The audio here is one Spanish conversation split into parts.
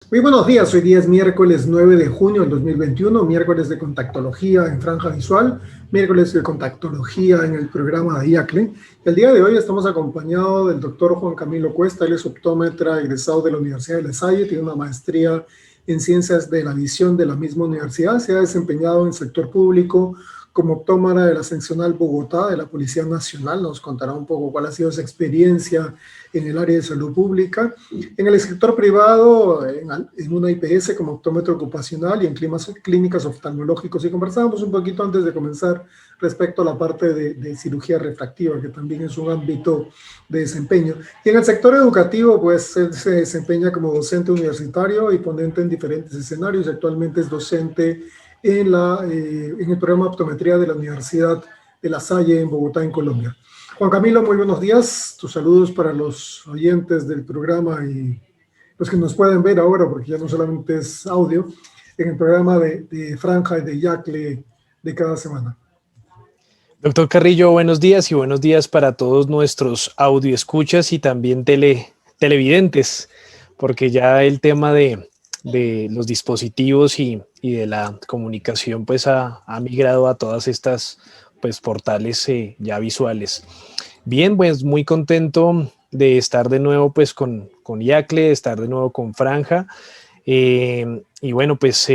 Muy buenos días, hoy día es miércoles 9 de junio del 2021, miércoles de contactología en franja visual, miércoles de contactología en el programa de IACLE. El día de hoy estamos acompañados del doctor Juan Camilo Cuesta, él es optómetra egresado de la Universidad de La Salle, tiene una maestría en ciencias de la visión de la misma universidad, se ha desempeñado en el sector público como optómetra de la seccional Bogotá de la Policía Nacional, nos contará un poco cuál ha sido su experiencia en el área de salud pública. En el sector privado, en una IPS como optómetro ocupacional y en clínicas oftalmológicos. Y conversábamos un poquito antes de comenzar respecto a la parte de cirugía refractiva, que también es un ámbito de desempeño. Y en el sector educativo, pues él se desempeña como docente universitario y ponente en diferentes escenarios. Actualmente es docente en el programa de optometría de la Universidad de La Salle en Bogotá, en Colombia. Juan Camilo, muy buenos días. Tus saludos para los oyentes del programa y los que nos pueden ver ahora, porque ya no solamente es audio, en el programa de Franja y de Yacle de cada semana. Doctor Carrillo, buenos días y buenos días para todos nuestros audio escuchas y también televidentes, porque ya el tema de los dispositivos y de la comunicación pues ha migrado a todas estas pues portales ya visuales. Bien, pues muy contento de estar de nuevo pues con Yacle, de estar de nuevo con Franja. Y bueno, pues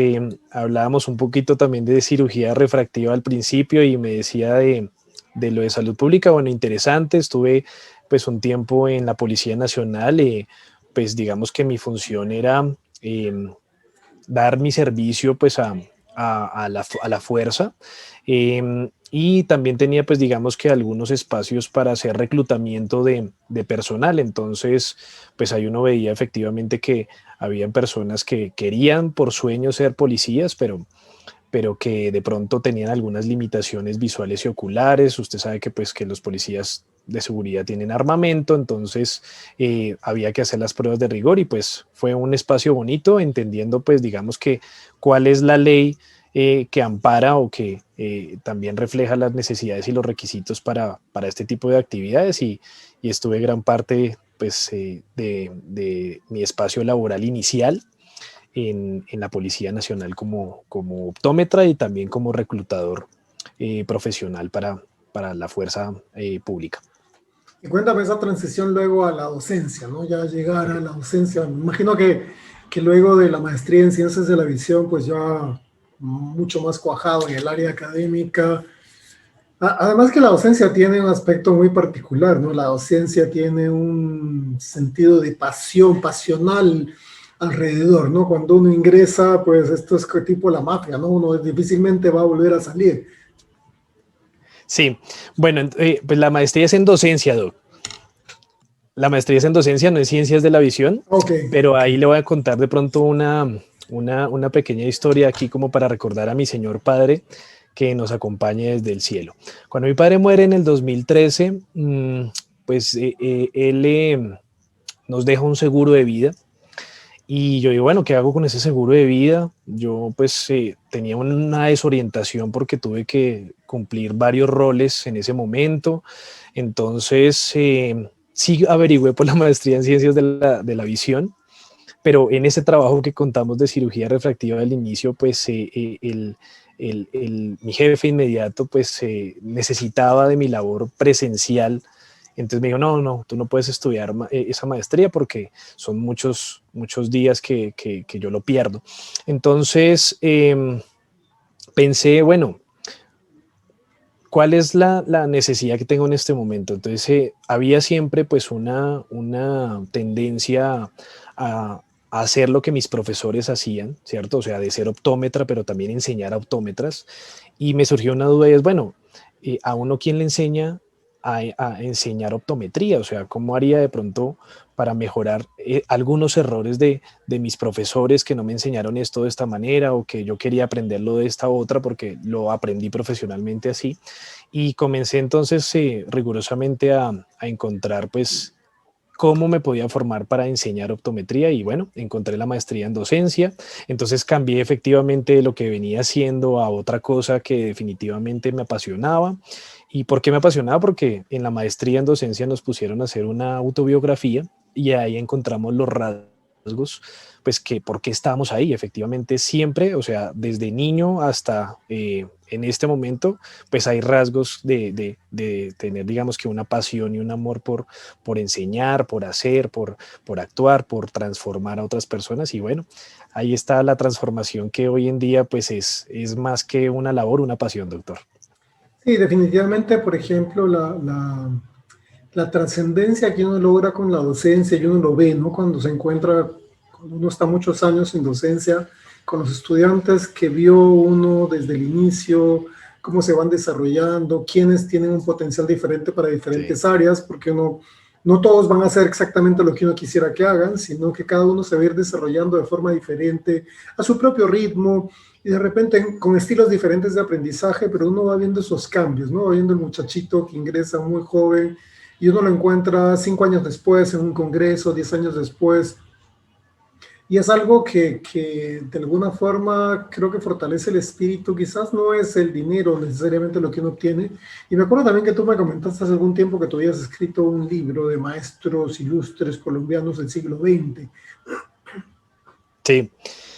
hablábamos un poquito también de cirugía refractiva al principio y me decía de lo de salud pública. Bueno, interesante, estuve pues un tiempo en la Policía Nacional, pues digamos que mi función era dar mi servicio pues a la fuerza. Y también tenía pues digamos que algunos espacios para hacer reclutamiento de personal. Entonces pues ahí uno veía efectivamente que habían personas que querían por sueño ser policías, pero que de pronto tenían algunas limitaciones visuales y oculares. Usted sabe que pues que los policías de seguridad tienen armamento, entonces había que hacer las pruebas de rigor y pues fue un espacio bonito, entendiendo pues digamos que cuál es la ley que ampara o que también refleja las necesidades y los requisitos para este tipo de actividades y estuve gran parte pues de mi espacio laboral inicial en la Policía Nacional como optómetra y también como reclutador profesional para la fuerza pública. Y cuéntame esa transición luego a la docencia, ¿no? Ya llegar a la docencia. Me imagino que luego de la maestría en ciencias de la visión, pues ya mucho más cuajado en el área académica. Además que la docencia tiene un aspecto muy particular, ¿no? La docencia tiene un sentido de pasión, pasional alrededor, ¿no? Cuando uno ingresa, pues esto es tipo la mafia, ¿no? Uno difícilmente va a volver a salir. Sí, bueno, pues la maestría es en docencia, Doc. La maestría es en docencia, no en ciencias de la visión, Ok. pero ahí le voy a contar de pronto una pequeña historia aquí como para recordar a mi señor padre que nos acompaña desde el cielo. Cuando mi padre muere en el 2013, pues él nos deja un seguro de vida. Y yo digo, bueno, ¿qué hago con ese seguro de vida? Yo pues tenía una desorientación porque tuve que cumplir varios roles en ese momento. Entonces, sí averigüé por la maestría en ciencias de la visión, pero en ese trabajo que contamos de cirugía refractiva al inicio, pues mi jefe inmediato pues necesitaba de mi labor presencial. Entonces me dijo, no, no, tú no puedes estudiar esa maestría porque son muchos días que yo lo pierdo. Entonces pensé, bueno, ¿cuál es la necesidad que tengo en este momento? Entonces había siempre pues una tendencia a hacer lo que mis profesores hacían, ¿cierto? O sea, de ser optómetra, pero también enseñar a optómetras. Y me surgió una duda y es, bueno, ¿a uno quién le enseña a enseñar optometría? O sea, ¿cómo haría de pronto para mejorar algunos errores de mis profesores que no me enseñaron esto de esta manera o que yo quería aprenderlo de esta otra porque lo aprendí profesionalmente así? Y comencé entonces rigurosamente a encontrar pues cómo me podía formar para enseñar optometría y bueno, encontré la maestría en docencia, entonces cambié efectivamente lo que venía haciendo a otra cosa que definitivamente me apasionaba. ¿Y por qué me apasionaba? Porque en la maestría en docencia nos pusieron a hacer una autobiografía y ahí encontramos los rasgos rasgos, pues que por qué estábamos ahí. Efectivamente, siempre, o sea, desde niño hasta en este momento, pues hay rasgos de tener, digamos que una pasión y un amor por enseñar, por hacer, por actuar, por transformar a otras personas. Y bueno, ahí está la transformación que hoy en día pues es más que una labor, una pasión, doctor. Sí, definitivamente, por ejemplo, la trascendencia que uno logra con la docencia, y uno lo ve, ¿no? Cuando se encuentra, cuando uno está muchos años en docencia, con los estudiantes que vio uno desde el inicio, cómo se van desarrollando, quiénes tienen un potencial diferente para diferentes Sí. áreas, porque uno, no todos van a hacer exactamente lo que uno quisiera que hagan, sino que cada uno se va a ir desarrollando de forma diferente, a su propio ritmo, y de repente con estilos diferentes de aprendizaje, pero uno va viendo esos cambios, ¿no? Va viendo el muchachito que ingresa muy joven, y uno lo encuentra 5 años después en un congreso, 10 años después, y es algo que de alguna forma creo que fortalece el espíritu. Quizás no es el dinero necesariamente lo que uno obtiene. Y me acuerdo también que tú me comentaste hace algún tiempo que tú habías escrito un libro de maestros ilustres colombianos del siglo XX. Sí,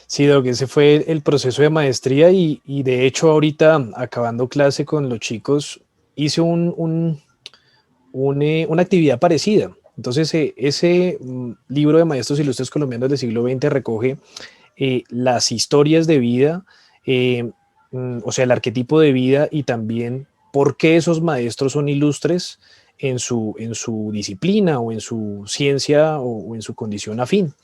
sí, Doc, ese fue el proceso de maestría y de hecho ahorita acabando clase con los chicos hice una actividad parecida. Entonces, ese libro de Maestros Ilustres Colombianos del siglo XX recoge las historias de vida, o sea, el arquetipo de vida y también por qué esos maestros son ilustres en su disciplina o en su ciencia o en su condición afín.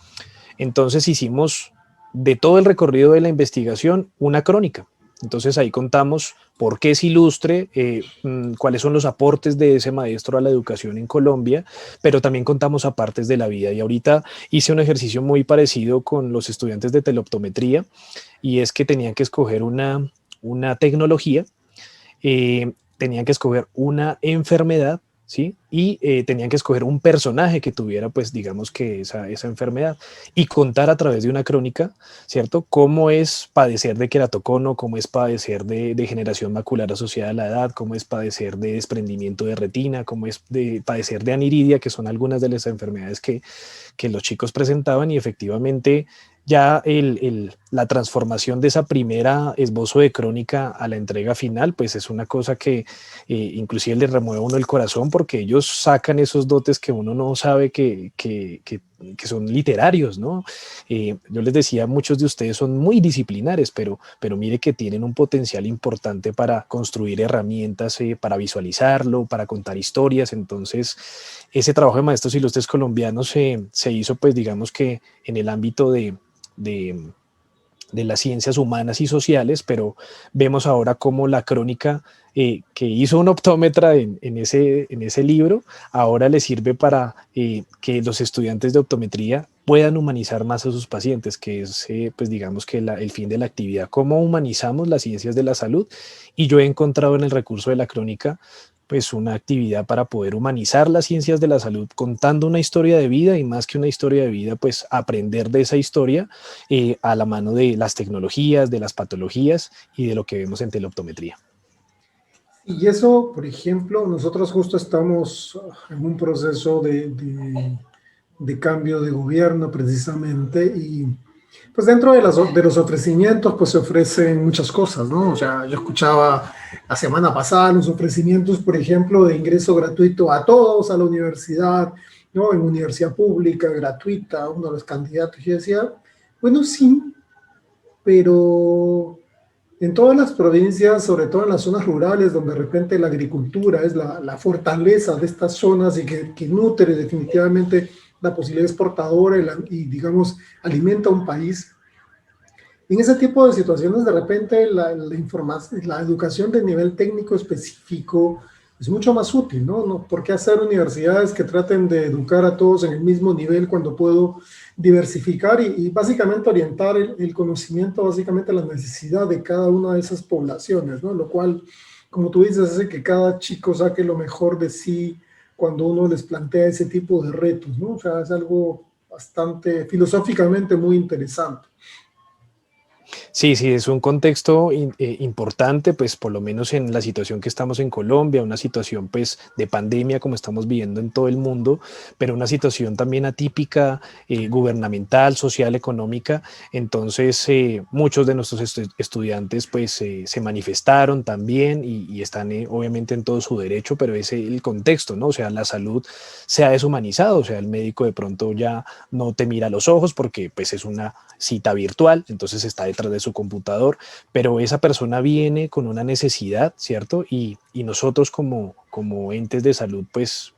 Entonces hicimos de todo el recorrido de la investigación una crónica. Entonces ahí contamos por qué es ilustre, cuáles son los aportes de ese maestro a la educación en Colombia, pero también contamos apartes de la vida. Y ahorita hice un ejercicio muy parecido con los estudiantes de teleoptometría y es que tenían que escoger una tecnología, tenían que escoger una enfermedad, ¿sí? Y tenían que escoger un personaje que tuviera, pues, digamos que esa enfermedad y contar a través de una crónica, ¿cierto? Cómo es padecer de queratocono, cómo es padecer de degeneración macular asociada a la edad, cómo es padecer de desprendimiento de retina, cómo es padecer de aniridia, que son algunas de las enfermedades que los chicos presentaban y efectivamente ya la transformación de esa primera esbozo de crónica a la entrega final, pues es una cosa que inclusive le remueve a uno el corazón porque ellos sacan esos dotes que uno no sabe que son literarios, ¿no? Yo les decía, muchos de ustedes son muy disciplinares, pero mire que tienen un potencial importante para construir herramientas, para visualizarlo, para contar historias. Entonces, ese trabajo de Maestros Ilustres Colombianos se hizo, pues digamos que en el ámbito de, de las ciencias humanas y sociales, pero vemos ahora cómo la crónica que hizo un optómetra en ese libro, ahora le sirve para que los estudiantes de optometría puedan humanizar más a sus pacientes, que es, pues digamos que el fin de la actividad, cómo humanizamos las ciencias de la salud. Y yo he encontrado en el recurso de la crónica pues una actividad para poder humanizar las ciencias de la salud contando una historia de vida y más que una historia de vida, pues aprender de esa historia a la mano de las tecnologías, de las patologías y de lo que vemos en teleoptometría. Y eso, por ejemplo, nosotros justo estamos en un proceso de cambio de gobierno precisamente y pues dentro de los ofrecimientos pues se ofrecen muchas cosas, ¿no? O sea, yo escuchaba la semana pasada los ofrecimientos, por ejemplo, de ingreso gratuito a todos a la universidad, ¿no? En universidad pública, gratuita, uno de los candidatos. Y yo decía, bueno, sí, pero en todas las provincias, sobre todo en las zonas rurales, donde de repente la agricultura es la fortaleza de estas zonas y que nutre definitivamente la posibilidad exportadora y, digamos, alimenta un país. En ese tipo de situaciones, de repente, la educación de nivel técnico específico es mucho más útil, ¿no? ¿Por qué hacer universidades que traten de educar a todos en el mismo nivel cuando puedo diversificar y básicamente orientar el conocimiento básicamente a la necesidad de cada una de esas poblaciones, ¿no? Lo cual, como tú dices, hace que cada chico saque lo mejor de sí cuando uno les plantea ese tipo de retos, ¿no? O sea, es algo bastante filosóficamente muy interesante. Sí, sí, es un contexto importante, pues por lo menos en la situación que estamos en Colombia, una situación pues de pandemia como estamos viviendo en todo el mundo, pero una situación también atípica, gubernamental, social, económica. Entonces, muchos de nuestros estudiantes pues se manifestaron también y están obviamente en todo su derecho, pero ese es el contexto, ¿no? O sea, la salud se ha deshumanizado, o sea, el médico de pronto ya no te mira a los ojos porque pues es una cita virtual, entonces está detrás de su computador, pero esa persona viene con una necesidad, ¿cierto? Y nosotros como entes de salud, pues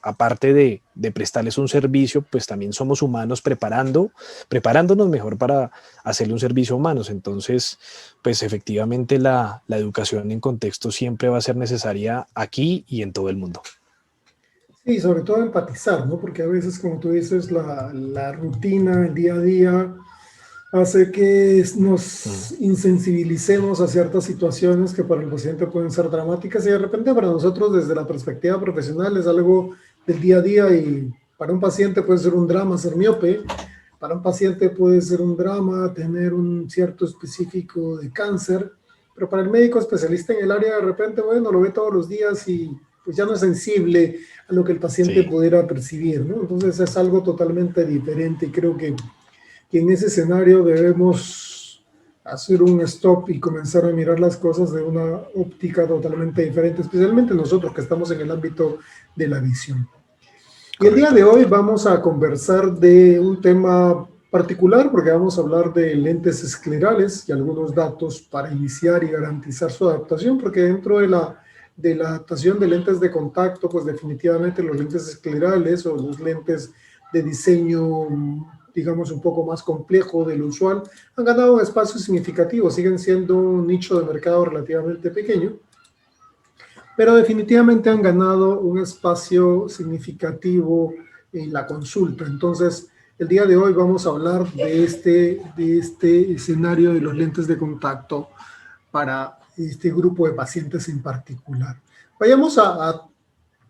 aparte de prestarles un servicio, pues también somos humanos preparándonos mejor para hacerle un servicio a humanos. Entonces, pues efectivamente la educación en contexto siempre va a ser necesaria aquí y en todo el mundo. Sí, sobre todo empatizar, ¿no? Porque a veces, como tú dices, la rutina, el día a día, hace que Mm. nos insensibilicemos a ciertas situaciones que para el paciente pueden ser dramáticas y de repente para nosotros desde la perspectiva profesional es algo del día a día y para un paciente puede ser un drama ser miope, para un paciente puede ser un drama tener un cierto específico de cáncer, pero para el médico especialista en el área de repente, bueno, lo ve todos los días y pues ya no es sensible a lo que el paciente Sí. pudiera percibir, ¿no? Entonces es algo totalmente diferente y creo que en ese escenario debemos hacer un stop y comenzar a mirar las cosas de una óptica totalmente diferente, especialmente nosotros que estamos en el ámbito de la visión. Y el día Correcto. de hoy vamos a conversar de un tema particular porque vamos a hablar de lentes esclerales y algunos datos para iniciar y garantizar su adaptación, porque dentro de la adaptación de lentes de contacto, pues definitivamente los lentes esclerales o los lentes de diseño, digamos, un poco más complejo del usual, han ganado un espacio significativo, siguen siendo un nicho de mercado relativamente pequeño, pero definitivamente han ganado un espacio significativo en la consulta. Entonces, el día de hoy vamos a hablar de este escenario de los lentes de contacto para este grupo de pacientes en particular. Vayamos a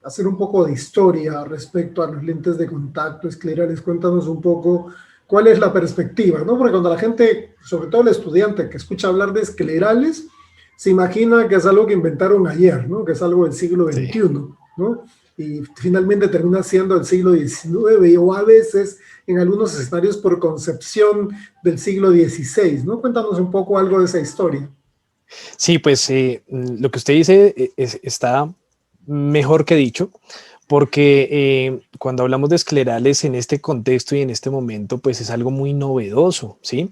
hacer un poco de historia respecto a los lentes de contacto esclerales. Cuéntanos un poco cuál es la perspectiva, ¿no? Porque cuando la gente, sobre todo el estudiante que escucha hablar de esclerales, se imagina que es algo que inventaron ayer, ¿no? Que es algo del siglo Sí. XXI, ¿no? Y finalmente termina siendo el siglo XIX o a veces en algunos escenarios por concepción del siglo XVI, ¿no? Cuéntanos un poco algo de esa historia. Sí, pues lo que usted dice está mejor que dicho, porque cuando hablamos de esclerales en este contexto y en este momento, pues es algo muy novedoso, ¿sí?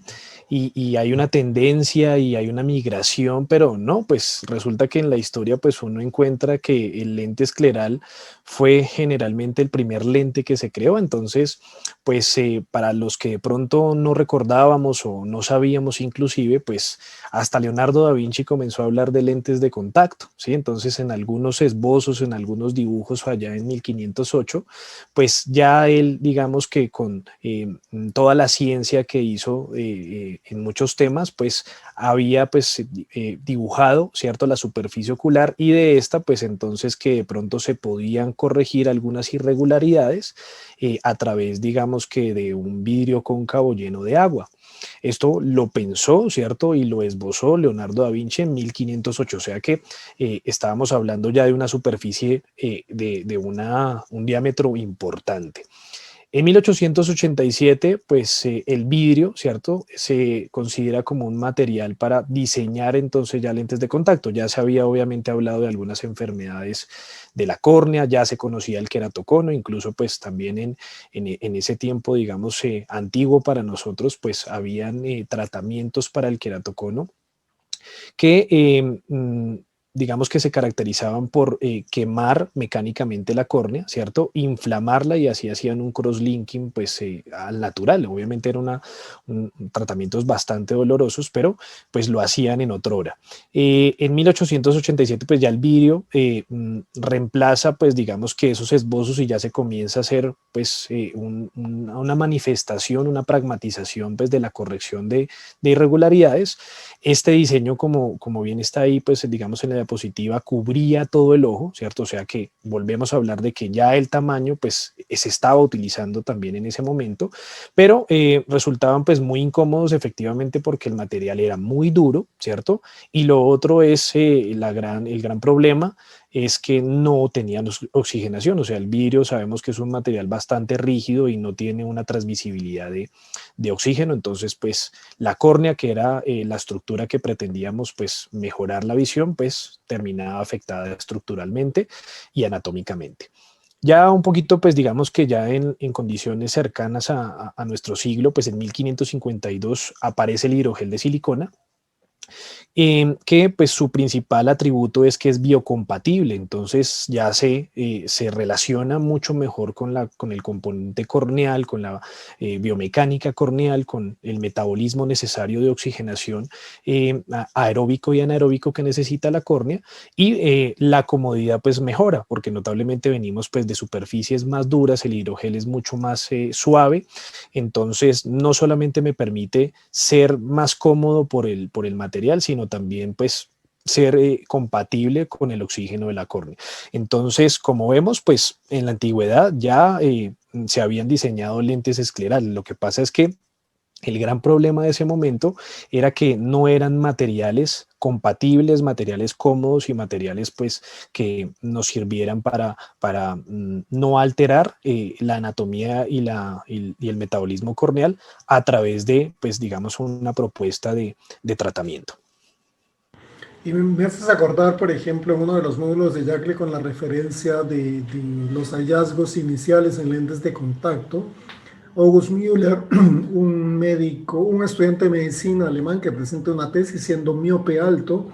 Y hay una tendencia y hay una migración, pero no, pues resulta que en la historia pues uno encuentra que el lente escleral fue generalmente el primer lente que se creó, entonces pues para los que de pronto no recordábamos o no sabíamos inclusive, pues hasta Leonardo da Vinci comenzó a hablar de lentes de contacto, ¿sí? Entonces, en algunos esbozos, en algunos dibujos allá en 1508, pues ya él, digamos que con toda la ciencia que hizo en muchos temas, pues había pues dibujado, ¿cierto? La superficie ocular y de esta, pues entonces que de pronto se podían corregir algunas irregularidades a través, digamos que de un vidrio cóncavo lleno de agua. Esto lo pensó, ¿cierto? Y lo esbozó Leonardo da Vinci en 1508, o sea que estábamos hablando ya de una superficie un diámetro importante. En 1887, pues el vidrio, ¿cierto? Se considera como un material para diseñar entonces ya lentes de contacto. Ya se había obviamente hablado de algunas enfermedades de la córnea, ya se conocía el queratocono, incluso pues también en ese tiempo, digamos, antiguo para nosotros, pues habían tratamientos para el queratocono que digamos que se caracterizaban por quemar mecánicamente la córnea, ¿cierto? Inflamarla y así hacían un crosslinking pues al natural. Obviamente eran tratamientos bastante dolorosos, pero pues lo hacían en otra hora. En 1887 pues ya el vidrio reemplaza pues digamos que esos esbozos y ya se comienza a hacer pues una manifestación, una pragmatización pues de la corrección de irregularidades. Este diseño, como bien está ahí, pues digamos en diapositiva cubría todo el ojo, ¿cierto? O sea que volvemos a hablar de que ya el tamaño pues se estaba utilizando también en ese momento, pero resultaban pues muy incómodos efectivamente porque el material era muy duro, ¿cierto? Y lo otro es el gran problema es que no tenían oxigenación, o sea, el vidrio sabemos que es un material bastante rígido y no tiene una transmisibilidad de oxígeno, entonces pues la córnea, que era la estructura que pretendíamos pues mejorar la visión, pues terminaba afectada estructuralmente y anatómicamente. Ya un poquito, pues digamos que ya en condiciones cercanas a nuestro siglo, pues en 1552 aparece el hidrogel de silicona, que pues su principal atributo es que es biocompatible, entonces ya se relaciona mucho mejor con el componente corneal, con la biomecánica corneal, con el metabolismo necesario de oxigenación aeróbico y anaeróbico que necesita la córnea, y la comodidad pues mejora, porque notablemente venimos pues de superficies más duras, el hidrogel es mucho más suave, entonces no solamente me permite ser más cómodo por el material, sino también pues ser compatible con el oxígeno de la córnea. Entonces, como vemos, pues en la antigüedad ya se habían diseñado lentes esclerales. Lo que pasa es que el gran problema de ese momento era que no eran materiales compatibles, materiales cómodos y materiales pues que nos sirvieran para no alterar la anatomía y el metabolismo corneal a través de pues digamos una propuesta de tratamiento. Y me haces acordar, por ejemplo, en uno de los módulos de Jacle con la referencia de los hallazgos iniciales en lentes de contacto. August Müller, un médico, un estudiante de medicina alemán que presenta una tesis siendo miope alto,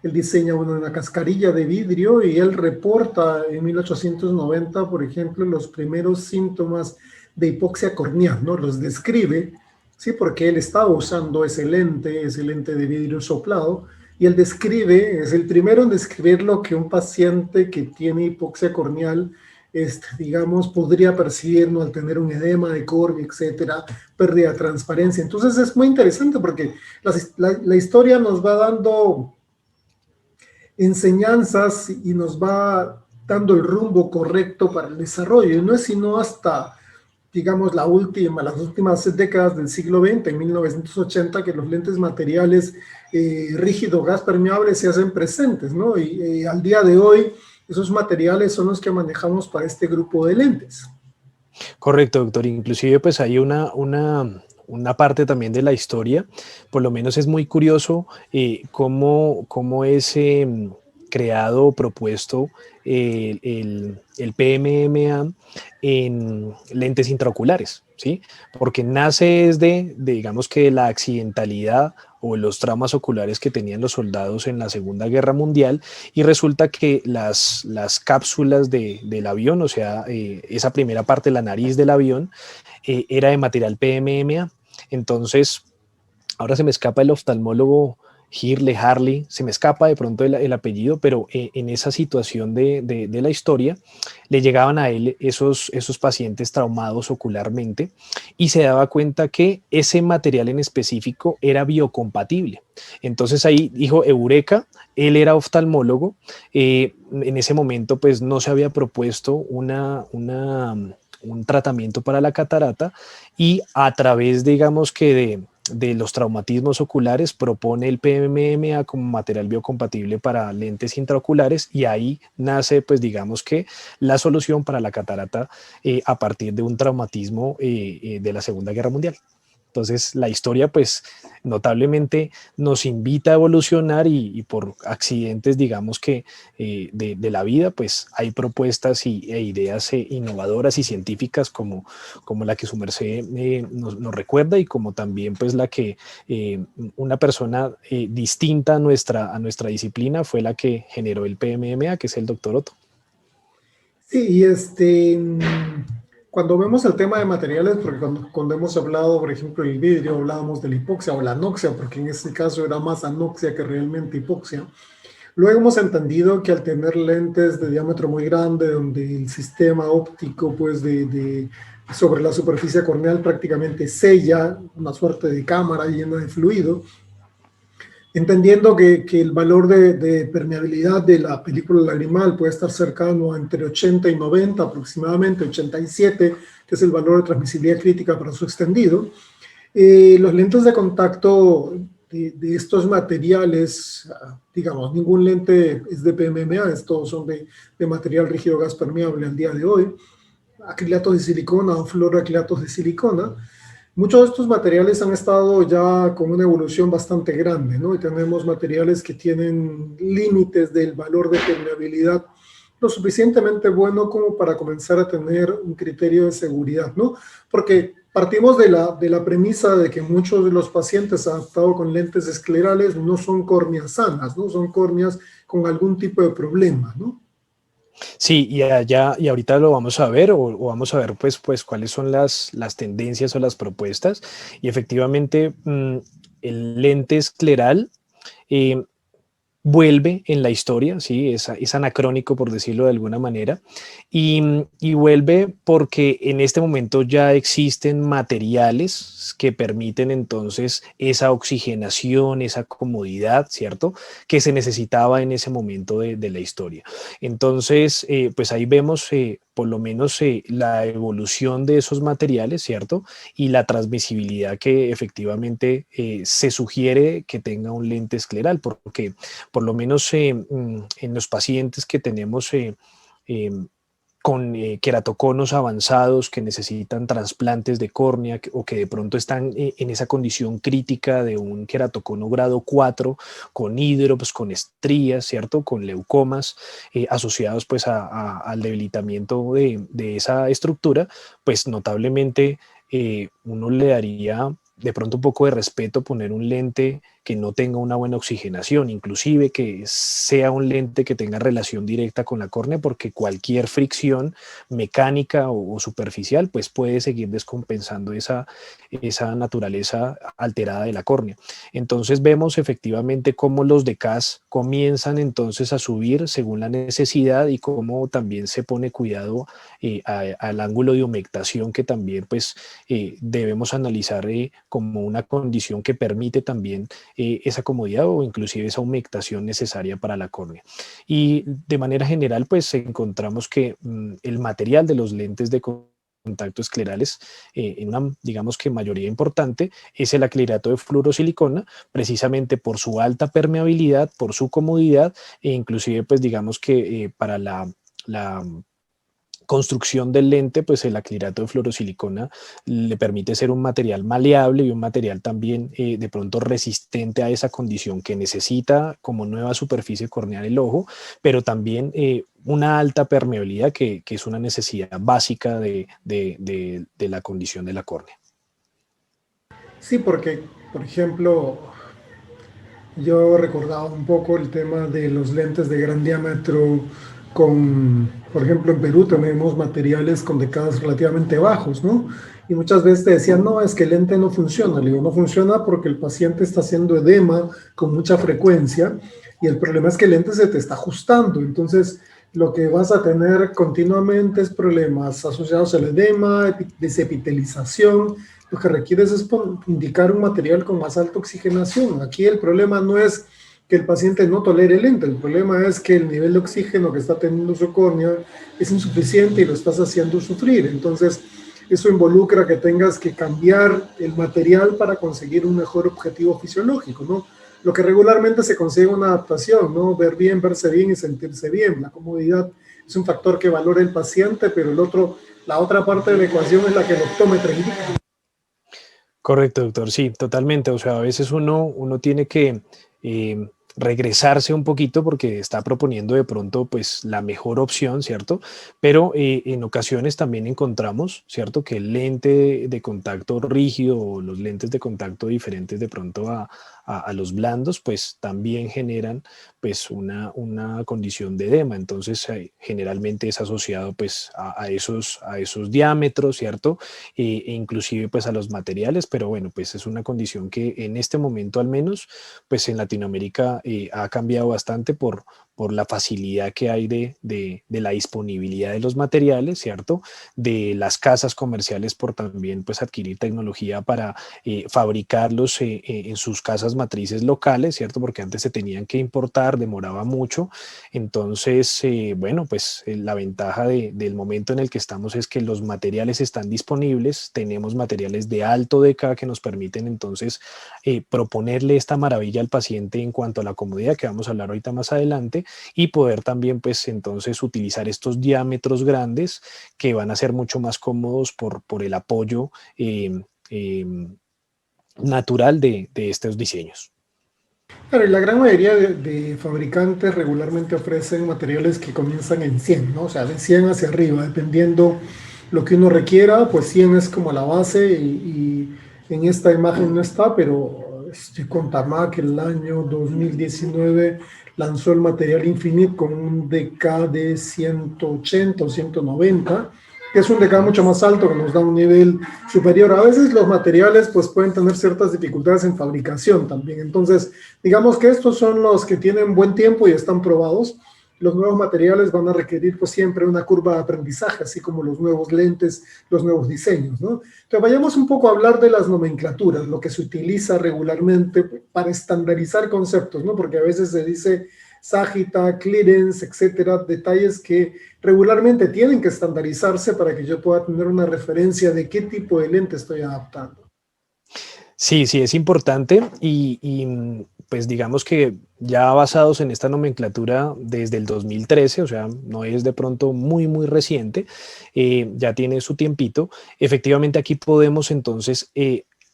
él diseña una cascarilla de vidrio y él reporta en 1890, por ejemplo, los primeros síntomas de hipoxia corneal, ¿no? Los describe, ¿sí? Porque él estaba usando ese lente de vidrio soplado, y él describe, es el primero en describir lo que un paciente que tiene hipoxia corneal digamos, podría percibir, ¿no? Al tener un edema de córnea, etcétera, pérdida de transparencia. Entonces es muy interesante porque la historia nos va dando enseñanzas y nos va dando el rumbo correcto para el desarrollo. Y no es sino hasta, digamos, las últimas décadas del siglo XX, en 1980, que los lentes materiales rígido gas permeable se hacen presentes, ¿no? Y al día de hoy, esos materiales son los que manejamos para este grupo de lentes. Correcto, doctor. Inclusive pues hay una parte también de la historia, por lo menos es muy curioso cómo es creado o propuesto el PMMA en lentes intraoculares, ¿sí? Porque nace digamos que la accidentalidad o los traumas oculares que tenían los soldados en la Segunda Guerra Mundial, y resulta que las cápsulas del avión, o sea, esa primera parte, la nariz del avión, era de material PMMA. Entonces, ahora se me escapa el oftalmólogo Harley, se me escapa de pronto el apellido, pero en esa situación de la historia le llegaban a él esos pacientes traumados ocularmente y se daba cuenta que ese material en específico era biocompatible. Entonces ahí dijo, eureka, él era oftalmólogo, en ese momento pues no se había propuesto un tratamiento para la catarata, y a través, digamos que de los traumatismos oculares, propone el PMMA como material biocompatible para lentes intraoculares, y ahí nace, pues digamos que la solución para la catarata a partir de un traumatismo de la Segunda Guerra Mundial. Entonces la historia pues notablemente nos invita a evolucionar y por accidentes digamos que de la vida pues hay propuestas e ideas innovadoras y científicas como la que su merced nos recuerda, y como también pues la que una persona distinta a nuestra disciplina fue la que generó el PMMA, que es el doctor Otto. Sí, cuando vemos el tema de materiales, porque cuando hemos hablado, por ejemplo, del vidrio, hablábamos de la hipoxia o la anoxia, porque en este caso era más anoxia que realmente hipoxia. Luego hemos entendido que al tener lentes de diámetro muy grande, donde el sistema óptico, pues, sobre la superficie corneal prácticamente sella una suerte de cámara llena de fluido, entendiendo que el valor de permeabilidad de la película lagrimal puede estar cercano a entre 80 y 90, aproximadamente 87, que es el valor de transmisibilidad crítica para su extendido. Los lentes de contacto de estos materiales, digamos, ningún lente es de PMMA, todos son de material rígido gas permeable al día de hoy, acrilatos de silicona o fluoroacrilatos de silicona. Muchos de estos materiales han estado ya con una evolución bastante grande, ¿no? Y tenemos materiales que tienen límites del valor de permeabilidad lo suficientemente bueno como para comenzar a tener un criterio de seguridad, ¿no? Porque partimos de la premisa de que muchos de los pacientes adaptados con lentes esclerales no son córneas sanas, ¿no? Son córneas con algún tipo de problema, ¿no? Sí, y allá, y ahorita lo vamos a ver, o vamos a ver pues cuáles son las tendencias o las propuestas. Y efectivamente, el lente escleral eh, vuelve en la historia, ¿sí? Es anacrónico, por decirlo de alguna manera, y vuelve porque en este momento ya existen materiales que permiten entonces esa oxigenación, esa comodidad, ¿cierto? Que se necesitaba en ese momento de la historia. Entonces, pues ahí vemos por lo menos la evolución de esos materiales, ¿cierto? Y la transmisibilidad que efectivamente se sugiere que tenga un lente escleral, porque por lo menos en los pacientes que tenemos eh, con queratoconos avanzados que necesitan trasplantes de córnea o que de pronto están en esa condición crítica de un queratocono grado 4 con hidrops, con estrías, ¿cierto? Con leucomas asociados pues al debilitamiento de esa estructura, pues notablemente uno le daría de pronto un poco de respeto poner un lente que no tenga una buena oxigenación, inclusive que sea un lente que tenga relación directa con la córnea, porque cualquier fricción mecánica o superficial pues puede seguir descompensando esa naturaleza alterada de la córnea. Entonces vemos efectivamente cómo los decas comienzan entonces a subir según la necesidad y cómo también se pone cuidado al ángulo de humectación que también pues debemos analizar como una condición que permite también esa comodidad o inclusive esa humectación necesaria para la córnea. Y de manera general, pues encontramos que el material de los lentes de contacto esclerales, en una, digamos que mayoría importante, es el aclarato de fluorosilicona, precisamente por su alta permeabilidad, por su comodidad e inclusive, pues digamos que para la construcción del lente, pues el aclarato de fluorosilicona le permite ser un material maleable y un material también de pronto resistente a esa condición que necesita como nueva superficie corneal el ojo, pero también una alta permeabilidad que es una necesidad básica de la condición de la córnea. Sí, porque, por ejemplo, yo recordaba un poco el tema de los lentes de gran diámetro con, por ejemplo, en Perú tenemos materiales con decadas relativamente bajos, ¿no? Y muchas veces te decían, no, es que el lente no funciona. Le digo, no funciona porque el paciente está haciendo edema con mucha frecuencia y el problema es que el lente se te está ajustando. Entonces, lo que vas a tener continuamente es problemas asociados al edema, desepitelización. Lo que requieres es indicar un material con más alta oxigenación. Aquí el problema no es que el paciente no tolere el lente, el problema es que el nivel de oxígeno que está teniendo su córnea es insuficiente y lo estás haciendo sufrir. Entonces, eso involucra que tengas que cambiar el material para conseguir un mejor objetivo fisiológico, ¿no? Lo que regularmente se consigue una adaptación, ¿no? Ver bien, verse bien y sentirse bien. La comodidad es un factor que valora el paciente, pero la otra parte de la ecuación es la que el optómetra indica. Correcto, doctor. Sí, totalmente. O sea, a veces uno tiene que regresarse un poquito porque está proponiendo de pronto pues la mejor opción, ¿cierto? Pero en ocasiones también encontramos, ¿cierto? Que el lente de contacto rígido o los lentes de contacto diferentes de pronto a los blandos, pues también generan pues una condición de edema. Entonces generalmente es asociado pues a esos diámetros, ¿cierto? E inclusive pues a los materiales, pero bueno, pues es una condición que en este momento al menos, pues en Latinoamérica ha cambiado bastante por la facilidad que hay de la disponibilidad de los materiales, ¿cierto? De las casas comerciales por también pues adquirir tecnología para fabricarlos en sus casas matrices locales, ¿cierto? Porque antes se tenían que importar, demoraba mucho. Entonces, bueno, pues la ventaja del momento en el que estamos es que los materiales están disponibles, tenemos materiales de alto DK que nos permiten entonces proponerle esta maravilla al paciente en cuanto a la comodidad, que vamos a hablar ahorita más adelante, y poder también pues entonces utilizar estos diámetros grandes que van a ser mucho más cómodos por el apoyo eh, natural de estos diseños. Claro, y la gran mayoría de fabricantes regularmente ofrecen materiales que comienzan en 100, ¿no? O sea, de 100 hacia arriba, dependiendo lo que uno requiera, pues 100 es como la base y en esta imagen no está, pero Contamac el año 2019 lanzó el material Infinite con un DK de 180 o 190, que es un DK mucho más alto, que nos da un nivel superior. A veces los materiales pues pueden tener ciertas dificultades en fabricación también, entonces digamos que estos son los que tienen buen tiempo y están probados. Los nuevos materiales van a requerir pues siempre una curva de aprendizaje, así como los nuevos lentes, los nuevos diseños, ¿no? Entonces vayamos un poco a hablar de las nomenclaturas, lo que se utiliza regularmente para estandarizar conceptos, ¿no? Porque a veces se dice Sagitta, clearance, etcétera, detalles que regularmente tienen que estandarizarse para que yo pueda tener una referencia de qué tipo de lente estoy adaptando. Sí, sí, es importante pues digamos que ya basados en esta nomenclatura desde el 2013, o sea, no es de pronto muy, muy reciente, ya tiene su tiempito, efectivamente aquí podemos entonces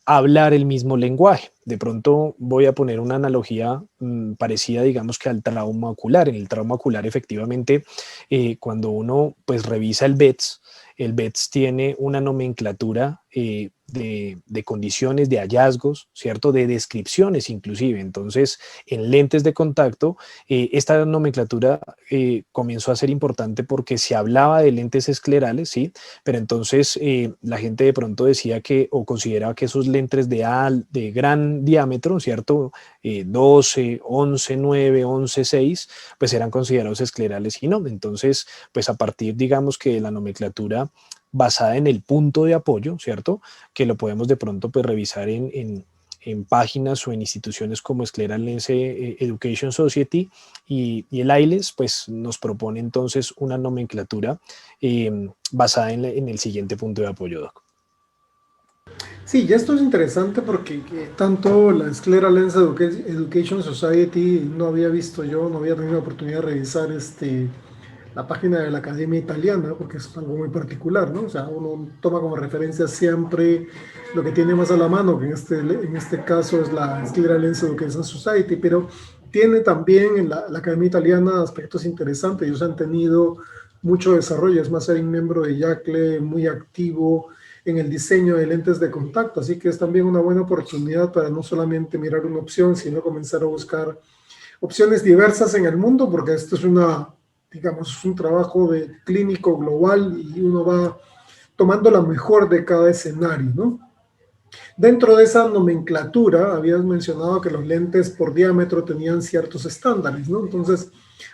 hablar el mismo lenguaje. De pronto voy a poner una analogía parecida, digamos que al trauma ocular. En el trauma ocular, efectivamente, cuando uno pues revisa el BETS tiene una nomenclatura de condiciones, de hallazgos, ¿cierto? De descripciones inclusive. Entonces, en lentes de contacto, esta nomenclatura comenzó a ser importante porque se hablaba de lentes esclerales, ¿sí? Pero entonces la gente de pronto decía que o consideraba que esos lentes de gran diámetro, ¿cierto? 12, 11, 9, 11, 6, pues eran considerados esclerales y no. Entonces, pues a partir, digamos que de la nomenclatura basada en el punto de apoyo, ¿cierto? Que lo podemos de pronto pues revisar en páginas o en instituciones como Scleral Lens Education Society y el ILES, pues nos propone entonces una nomenclatura basada en el siguiente punto de apoyo, Doc. Sí, y esto es interesante porque tanto la Scleral Lens Education Society no había visto yo, no había tenido la oportunidad de revisar la página de la Academia Italiana, porque es algo muy particular, ¿no? O sea, uno toma como referencia siempre lo que tiene más a la mano, que en este caso es la Scleral Lens Education Society, pero tiene también en la Academia Italiana aspectos interesantes. Ellos han tenido mucho desarrollo, es más, ser un miembro de IACLE muy activo en el diseño de lentes de contacto, así que es también una buena oportunidad para no solamente mirar una opción, sino comenzar a buscar opciones diversas en el mundo, porque esto es digamos, es un trabajo de clínico global y uno va tomando la mejor de cada escenario, ¿no? Dentro de esa nomenclatura, habías mencionado que los lentes por diámetro tenían ciertos estándares, ¿no? Entonces,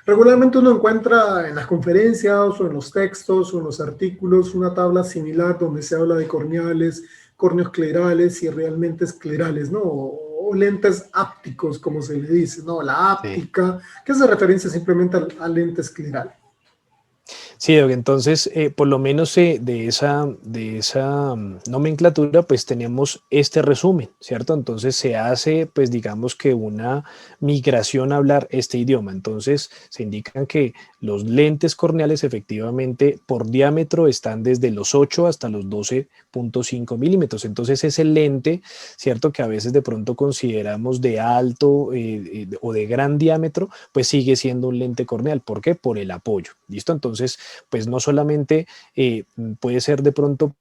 regularmente uno encuentra en las conferencias o en los textos o en los artículos una tabla similar donde se habla de corneales, corneosclerales y realmente esclerales, ¿no? O lentes ápticos, como se le dice, ¿no? La Sí. áptica, que hace referencia simplemente al lente escleral. Sí, Doc, entonces, por lo menos de esa nomenclatura, pues tenemos este resumen, ¿cierto? Entonces se hace, pues digamos que una migración a hablar este idioma. Entonces se indican que los lentes corneales efectivamente por diámetro están desde los 8 hasta los 12.5 milímetros. Entonces ese lente, ¿cierto? Que a veces de pronto consideramos de alto o de gran diámetro, pues sigue siendo un lente corneal. ¿Por qué? Por el apoyo. ¿Listo? Entonces, pues no solamente puede ser de pronto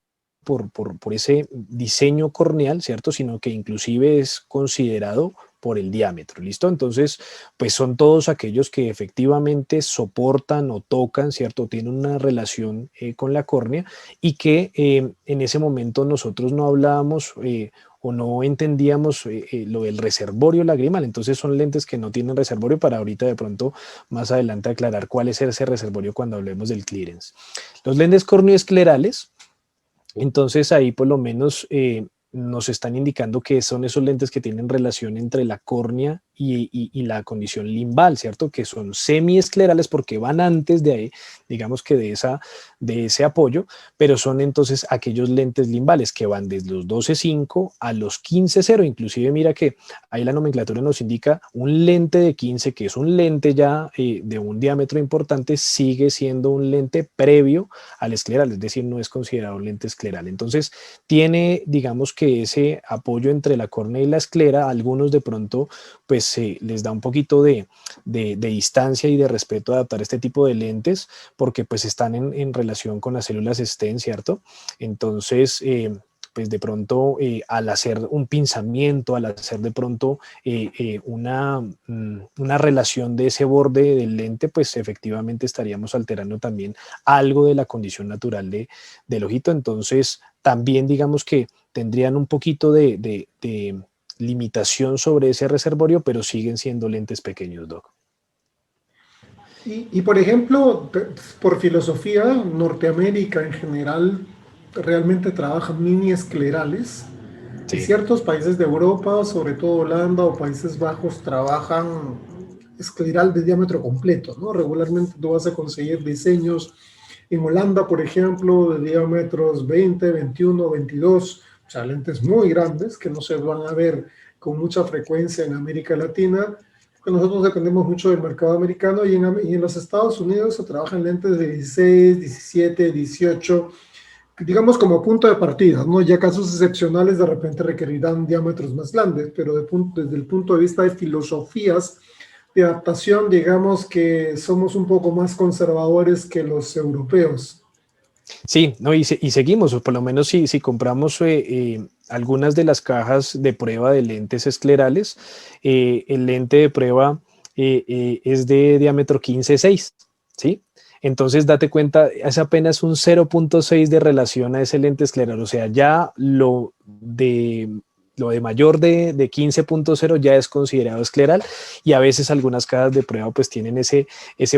por ese diseño corneal, ¿cierto? Sino que inclusive es considerado por el diámetro, ¿listo? Entonces, pues son todos aquellos que efectivamente soportan o tocan, ¿cierto? Tienen una relación con la córnea y que en ese momento nosotros no hablábamos o no entendíamos lo del reservorio lagrimal. Entonces son lentes que no tienen reservorio, para ahorita de pronto más adelante aclarar cuál es ese reservorio cuando hablemos del clearance. Los lentes corneoesclerales, entonces ahí por lo menos nos están indicando que son esos lentes que tienen relación entre la córnea y la condición limbal, ¿cierto? Que son semiesclerales porque van antes de ahí, digamos que de ese apoyo, pero son entonces aquellos lentes limbales que van desde los 12.5 a los 15.0. Inclusive mira que ahí la nomenclatura nos indica un lente de 15, que es un lente ya de un diámetro importante, sigue siendo un lente previo al escleral, es decir, no es considerado un lente escleral. Entonces tiene, digamos que ese apoyo entre la córnea y la esclera, algunos de pronto pues les da un poquito de distancia y de respeto adaptar este tipo de lentes, porque pues están en relación con las células stem, ¿cierto? Entonces, pues de pronto al hacer un pinzamiento, al hacer de pronto una relación de ese borde del lente, pues efectivamente estaríamos alterando también algo de la condición natural del ojito. Entonces, también digamos que tendrían un poquito de limitación sobre ese reservorio, pero siguen siendo lentes pequeños, Doc. Y por ejemplo, por filosofía, Norteamérica en general realmente trabaja mini esclerales. Y Sí. ciertos países de Europa, sobre todo Holanda o Países Bajos, trabajan escleral de diámetro completo, ¿no? Regularmente tú vas a conseguir diseños en Holanda, por ejemplo, de diámetros 20, 21, 22, o sea, lentes muy grandes que no se van a ver con mucha frecuencia en América Latina, porque nosotros dependemos mucho del mercado americano y en los Estados Unidos se trabajan lentes de 16, 17, 18, digamos como punto de partida, ¿no? Ya casos excepcionales de repente requerirán diámetros más grandes, pero desde el punto de vista de filosofías de adaptación, digamos que somos un poco más conservadores que los europeos. Sí, no, y seguimos, o por lo menos si compramos algunas de las cajas de prueba de lentes esclerales, el lente de prueba es de diámetro 15.6, ¿sí? Entonces, date cuenta, es apenas un 0.6 de relación a ese lente escleral, o sea, ya lo de mayor de 15.0 ya es considerado escleral, y a veces algunas cajas de prueba pues tienen ese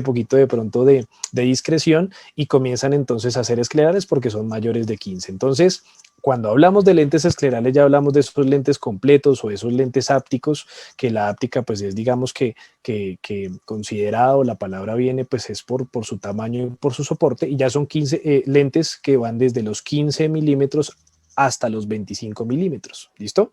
poquito de pronto de discreción y comienzan entonces a ser esclerales porque son mayores de 15. Entonces, cuando hablamos de lentes esclerales ya hablamos de esos lentes completos o esos lentes ápticos, que la áptica pues es digamos que considerado, la palabra viene pues es por su tamaño y por su soporte, y ya son 15 lentes que van desde los 15 milímetros hasta los 25 milímetros, ¿listo?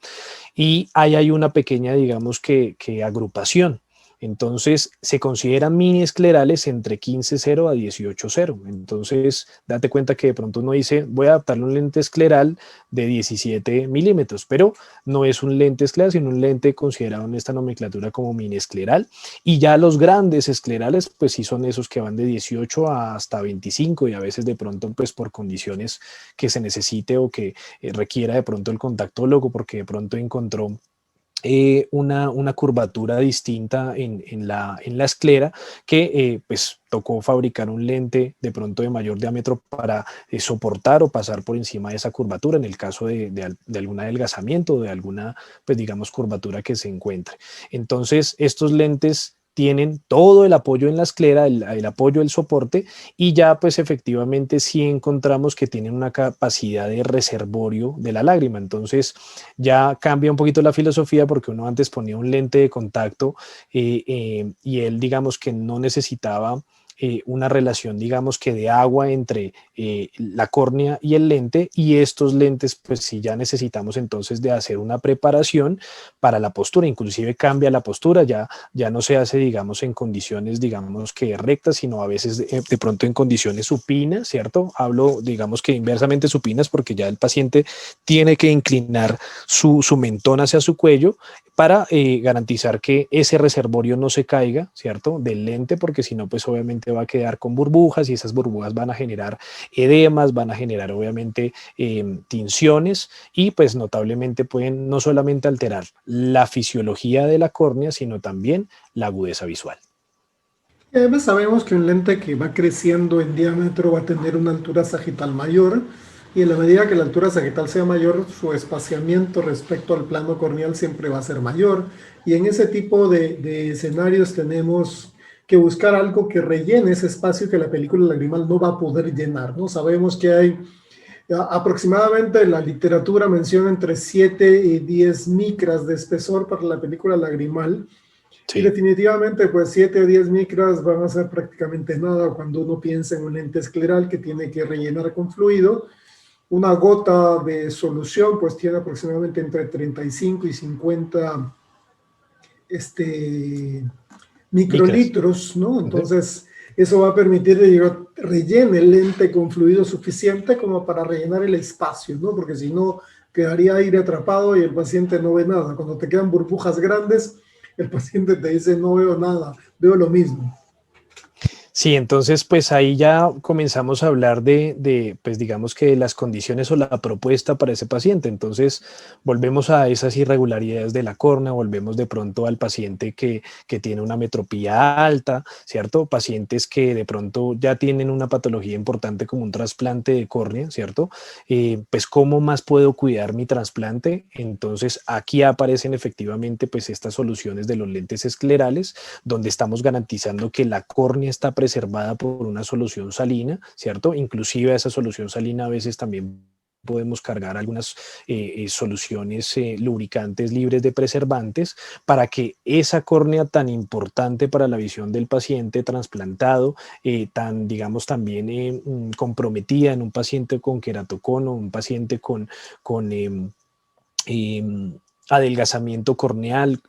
Y ahí hay una pequeña, digamos que agrupación. Entonces, se consideran mini esclerales entre 15.0 a 18.0. Entonces, date cuenta que de pronto uno dice, voy a adaptarle un lente escleral de 17 milímetros, pero no es un lente escleral, sino un lente considerado en esta nomenclatura como mini escleral. Y ya los grandes esclerales, pues sí son esos que van de 18 hasta 25, y a veces de pronto, pues por condiciones que se necesite o que requiera de pronto el contactólogo, porque de pronto encontró una curvatura distinta en la esclera, que pues tocó fabricar un lente de pronto de mayor diámetro para soportar o pasar por encima de esa curvatura en el caso de algún adelgazamiento o de alguna, pues digamos, curvatura que se encuentre. Entonces, estos lentes tienen todo el apoyo en la esclera, el apoyo, el soporte, y ya pues efectivamente sí encontramos que tienen una capacidad de reservorio de la lágrima. Entonces ya cambia un poquito la filosofía, porque uno antes ponía un lente de contacto y él digamos que no necesitaba una relación digamos que de agua entre la córnea y el lente, y estos lentes pues sí ya necesitamos entonces de hacer una preparación para la postura, inclusive cambia la postura, ya no se hace digamos en condiciones digamos que rectas, sino a veces de pronto en condiciones supinas, ¿cierto? Hablo digamos que inversamente supinas, porque ya el paciente tiene que inclinar su mentón hacia su cuello para garantizar que ese reservorio no se caiga, ¿cierto? Del lente, porque si no, pues obviamente va a quedar con burbujas, y esas burbujas van a generar edemas, van a generar obviamente tinciones, y pues notablemente pueden no solamente alterar la fisiología de la córnea, sino también la agudeza visual. Y además sabemos que un lente que va creciendo en diámetro va a tener una altura sagital mayor, Y en la medida que la altura sagital sea mayor, su espaciamiento respecto al plano corneal siempre va a ser mayor. Y en ese tipo de escenarios tenemos que buscar algo que rellene ese espacio que la película lagrimal no va a poder llenar, ¿no? Sabemos que hay aproximadamente, la literatura menciona entre 7 y 10 micras de espesor para la película lagrimal. Y Sí, definitivamente, pues 7 o 10 micras van a ser prácticamente nada cuando uno piensa en un lente escleral que tiene que rellenar con fluido. Una gota de solución pues tiene aproximadamente entre 35 y 50 micras. microlitros, ¿no? ¿Sí? Entonces, eso va a permitir que yo rellene el lente con fluido suficiente como para rellenar el espacio, ¿no? Porque si no, quedaría aire atrapado y el paciente no ve nada. Cuando te quedan burbujas grandes, el paciente te dice, no veo nada, veo lo mismo. Sí, entonces pues ahí ya comenzamos a hablar pues digamos que de las condiciones o la propuesta para ese paciente. Entonces volvemos a esas irregularidades de la córnea, volvemos de pronto al paciente que tiene una metropía alta, ¿cierto? Pacientes que de pronto ya tienen una patología importante como un trasplante de córnea, ¿cierto? Pues ¿cómo más puedo cuidar mi trasplante? Entonces aquí aparecen efectivamente pues estas soluciones de los lentes esclerales donde estamos garantizando que la córnea está preservada por una solución salina, ¿cierto? Inclusive a esa solución salina a veces también podemos cargar algunas soluciones lubricantes libres de preservantes para que esa córnea tan importante para la visión del paciente trasplantado, tan digamos también comprometida en un paciente con queratocono, un paciente con eh, adelgazamiento corneal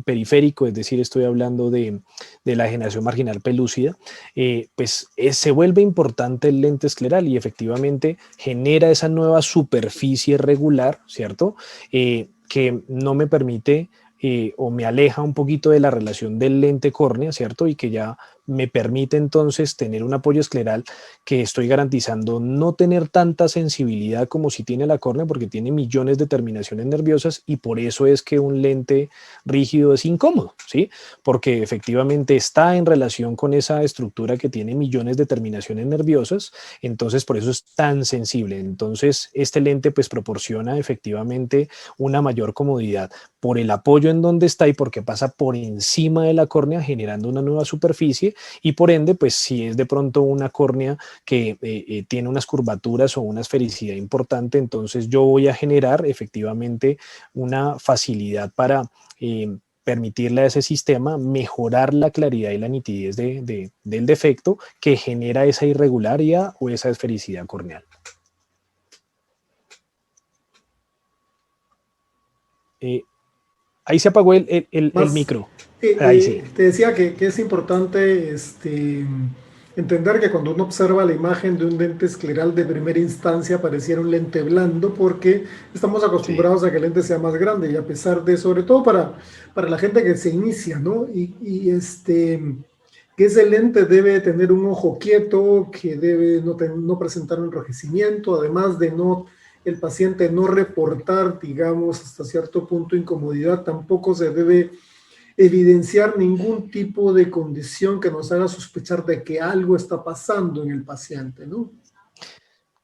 periférico, es decir, estoy hablando de la degeneración marginal pelúcida, pues se vuelve importante el lente escleral y efectivamente genera esa nueva superficie regular, ¿cierto? Que no me permite o me aleja un poquito de la relación del lente córnea, ¿cierto? Y que ya me permite entonces tener un apoyo escleral que estoy garantizando no tener tanta sensibilidad como si tiene la córnea, porque tiene millones de terminaciones nerviosas y por eso es que un lente rígido es incómodo, ¿sí? Porque efectivamente está en relación con esa estructura que tiene millones de terminaciones nerviosas, entonces por eso es tan sensible. Entonces este lente pues proporciona efectivamente una mayor comodidad por el apoyo en donde está y porque pasa por encima de la córnea generando una nueva superficie y por ende pues si es de pronto una córnea que tiene unas curvaturas o una esfericidad importante, entonces yo voy a generar efectivamente una facilidad para permitirle a ese sistema mejorar la claridad y la nitidez del defecto que genera esa irregularidad o esa esfericidad corneal. Eh, Ahí se apagó el Más, micro. Ahí sí. te decía que es importante entender que cuando uno observa la imagen de un lente escleral de primera instancia pareciera un lente blando porque estamos Sí. acostumbrados a que el lente sea más grande y a pesar de, sobre todo para la gente que se inicia, ¿no? Que ese lente debe tener un ojo quieto, que debe no presentar un enrojecimiento, además de no el paciente no reportar, digamos, hasta cierto punto incomodidad, tampoco se debe evidenciar ningún tipo de condición que nos haga sospechar de que algo está pasando en el paciente, ¿no?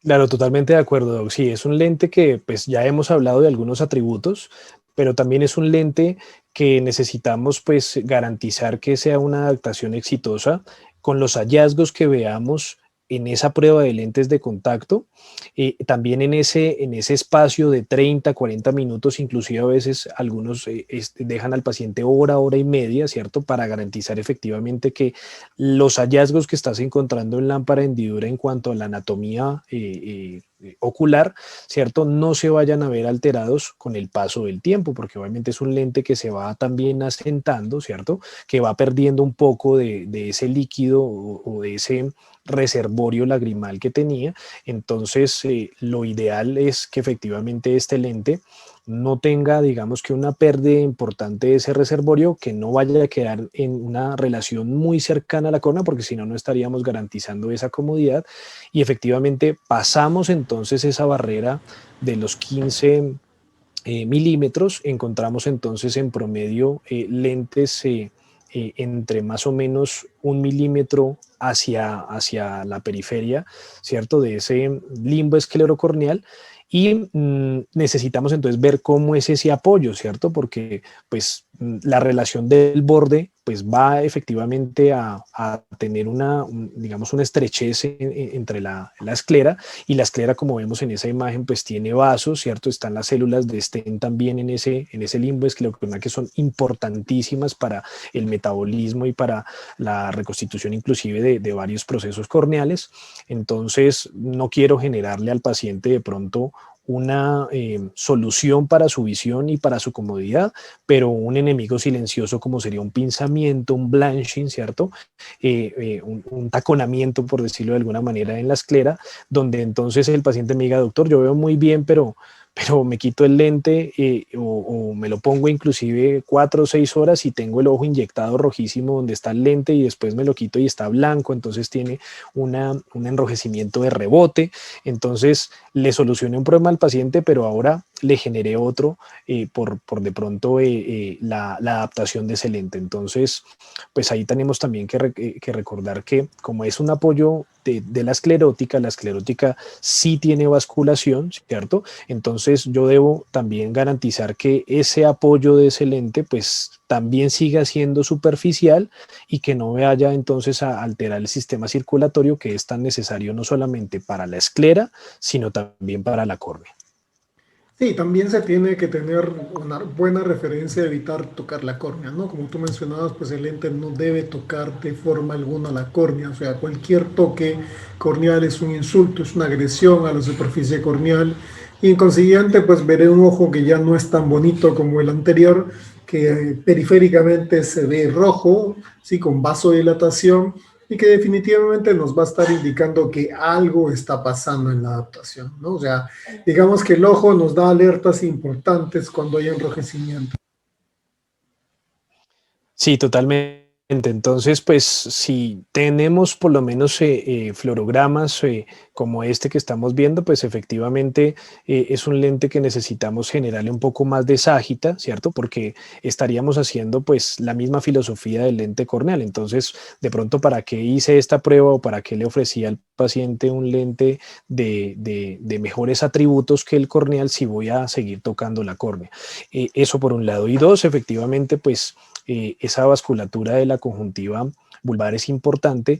Claro, totalmente de acuerdo, Doc. Sí, es un lente que pues ya hemos hablado de algunos atributos, pero también es un lente que necesitamos pues garantizar que sea una adaptación exitosa con los hallazgos que veamos en esa prueba de lentes de contacto, también en ese espacio de 30, 40 minutos, inclusive a veces algunos dejan al paciente hora, hora y media, ¿cierto? Para garantizar efectivamente que los hallazgos que estás encontrando en lámpara hendidura en cuanto a la anatomía ocular, ¿cierto? No se vayan a ver alterados con el paso del tiempo, porque obviamente es un lente que se va también asentando, ¿cierto? Que va perdiendo un poco de ese líquido o de ese reservorio lagrimal que tenía. Entonces, lo ideal es que efectivamente este lente no tenga, digamos que una pérdida importante de ese reservorio, que no vaya a quedar en una relación muy cercana a la córnea, porque si no, no estaríamos garantizando esa comodidad. Y efectivamente pasamos entonces esa barrera de los 15 milímetros, encontramos entonces en promedio lentes entre más o menos 1 milímetro hacia la periferia, ¿cierto? De ese limbo esclerocorneal. Y necesitamos entonces ver cómo es ese apoyo, ¿cierto? Porque pues la relación del borde pues va efectivamente a tener digamos, una estrechez entre la esclera, y la esclera, como vemos en esa imagen, pues tiene vasos, ¿cierto? Están las células de Sten también en ese limbo esclerocorneal, que son importantísimas para el metabolismo y para la reconstitución inclusive de varios procesos corneales. Entonces no quiero generarle al paciente de pronto una solución para su visión y para su comodidad, pero un enemigo silencioso como sería un pinzamiento, un blanching, ¿cierto? Un taconamiento, por decirlo de alguna manera, en la esclera, donde entonces el paciente me diga, doctor, yo veo muy bien, pero me quito el lente o me lo pongo inclusive 4 o 6 horas y tengo el ojo inyectado rojísimo donde está el lente, y después me lo quito y está blanco, entonces tiene un enrojecimiento de rebote. Entonces le solucioné un problema al paciente, pero ahora le generé otro por de pronto la adaptación de ese lente. Entonces, pues ahí tenemos también que recordar que como es un apoyo de la esclerótica sí tiene basculación, ¿cierto? Entonces yo debo también garantizar que ese apoyo de ese lente pues también siga siendo superficial y que no vaya entonces a alterar el sistema circulatorio, que es tan necesario no solamente para la esclera, sino también para la córnea. Sí, también se tiene que tener una buena referencia, evitar tocar la córnea, ¿no? Como tú mencionabas, pues el lente no debe tocar de forma alguna la córnea, o sea, cualquier toque corneal es un insulto, es una agresión a la superficie corneal, y en consiguiente, pues veré un ojo que ya no es tan bonito como el anterior, que periféricamente se ve rojo, sí, con vasodilatación, y que definitivamente nos va a estar indicando que algo está pasando en la adaptación, ¿no? O sea, digamos que el ojo nos da alertas importantes cuando hay enrojecimiento. Sí, totalmente. Entonces, pues si tenemos por lo menos fluorogramas como este que estamos viendo, pues efectivamente es un lente que necesitamos generarle un poco más de ságita, ¿cierto? Porque estaríamos haciendo pues la misma filosofía del lente corneal. Entonces, de pronto, ¿para qué hice esta prueba o para qué le ofrecí al paciente un lente de mejores atributos que el corneal si voy a seguir tocando la córnea? Eso por un lado. Y dos, efectivamente, pues esa vasculatura de la conjuntiva vulvar es importante.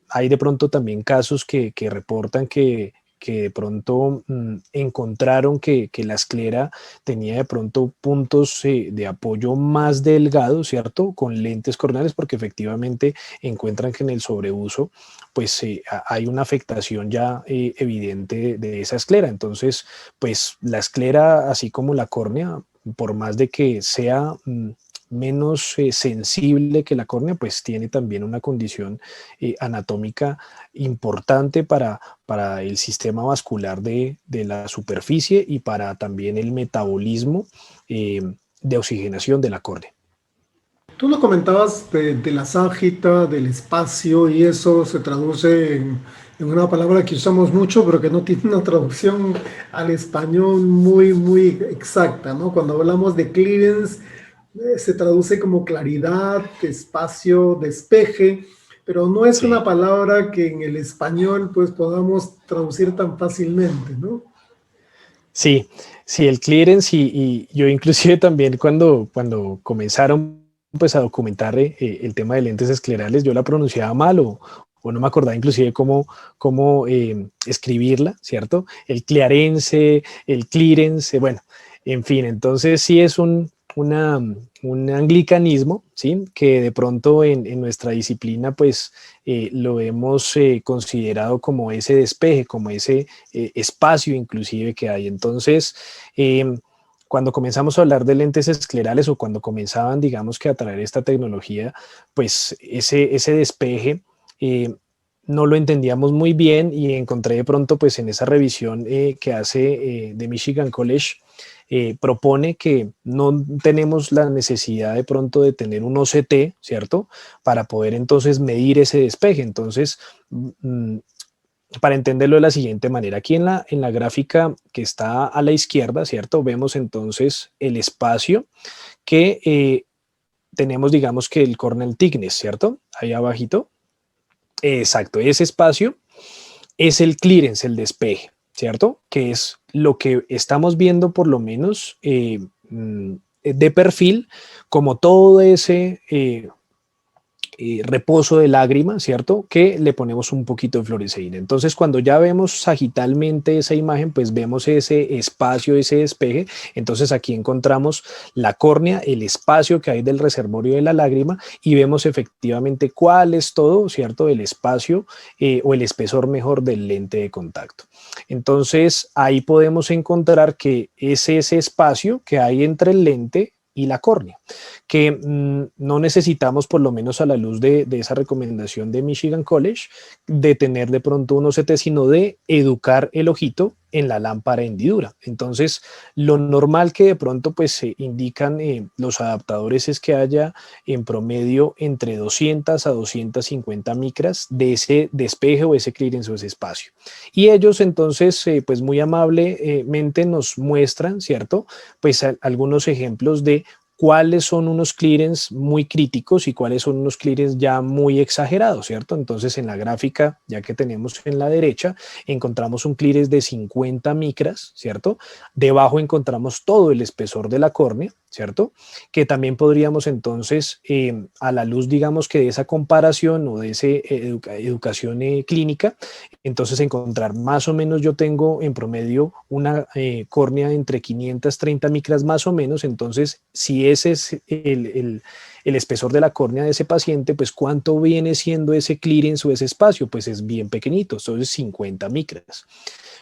Hay de pronto también casos que reportan que de pronto encontraron que la esclera tenía de pronto puntos de apoyo más delgados, ¿cierto? Con lentes corneales, porque efectivamente encuentran que en el sobreuso pues hay una afectación ya evidente de esa esclera. Entonces, pues la esclera, así como la córnea, por más de que sea menos sensible que la córnea, pues tiene también una condición anatómica importante para el sistema vascular de la superficie y para también el metabolismo de oxigenación de la córnea. Tú lo comentabas de la ságita, del espacio, y eso se traduce en una palabra que usamos mucho, pero que no tiene una traducción al español muy, muy exacta, ¿no? Cuando hablamos de clearance, se traduce como claridad, espacio, despeje, pero no es una Sí. palabra que en el español pues podamos traducir tan fácilmente, ¿no? Sí, sí, el clearance y yo inclusive también cuando comenzaron pues a documentar el tema de lentes esclerales, yo la pronunciaba mal o no me acordaba inclusive cómo escribirla, ¿cierto? El clearance, el clearance, bueno, en fin, entonces sí es un anglicanismo, ¿sí? Que de pronto en nuestra disciplina pues lo hemos considerado como ese despeje, como ese espacio inclusive que hay. Entonces, cuando comenzamos a hablar de lentes esclerales o cuando comenzaban, digamos que a traer esta tecnología, pues ese despeje no lo entendíamos muy bien, y encontré de pronto pues en esa revisión que hace de Michigan College, propone que no tenemos la necesidad de pronto de tener un OCT, ¿cierto? Para poder entonces medir ese despeje. Entonces, para entenderlo de la siguiente manera, aquí en la gráfica que está a la izquierda, ¿cierto? Vemos entonces el espacio que tenemos, digamos que el corneal thickness, ¿cierto? Ahí abajito. Exacto, ese espacio es el clearance, el despeje, ¿cierto? Que es lo que estamos viendo por lo menos de perfil, como todo ese reposo de lágrima, ¿cierto? Que le ponemos un poquito de fluoresceína. Entonces, cuando ya vemos sagitalmente esa imagen, pues vemos ese espacio, ese despeje. Entonces, aquí encontramos la córnea, el espacio que hay del reservorio de la lágrima y vemos efectivamente cuál es todo, ¿cierto? El espacio o el espesor mejor del lente de contacto. Entonces, ahí podemos encontrar que es ese espacio que hay entre el lente y la córnea, que no necesitamos, por lo menos a la luz de esa recomendación de Michigan College, de tener de pronto un OCT, sino de educar el ojito en la lámpara hendidura. Entonces, lo normal que de pronto pues se indican los adaptadores es que haya en promedio entre 200 a 250 micras de ese despeje o ese clearance o ese espacio. Y ellos entonces pues muy amablemente nos muestran, ¿cierto? Pues algunos ejemplos de cuáles son unos clearance muy críticos y cuáles son unos clearance ya muy exagerados, ¿cierto? Entonces en la gráfica, ya que tenemos en la derecha, encontramos un clearance de 50 micras, ¿cierto? Debajo encontramos todo el espesor de la córnea, ¿cierto? Que también podríamos entonces, a la luz, digamos que de esa comparación o de esa educación clínica, entonces encontrar más o menos yo tengo en promedio una córnea entre 530 micras más o menos, entonces si ese es el espesor de la córnea de ese paciente, pues ¿cuánto viene siendo ese clearance o ese espacio? Pues es bien pequeñito, entonces 50 micras.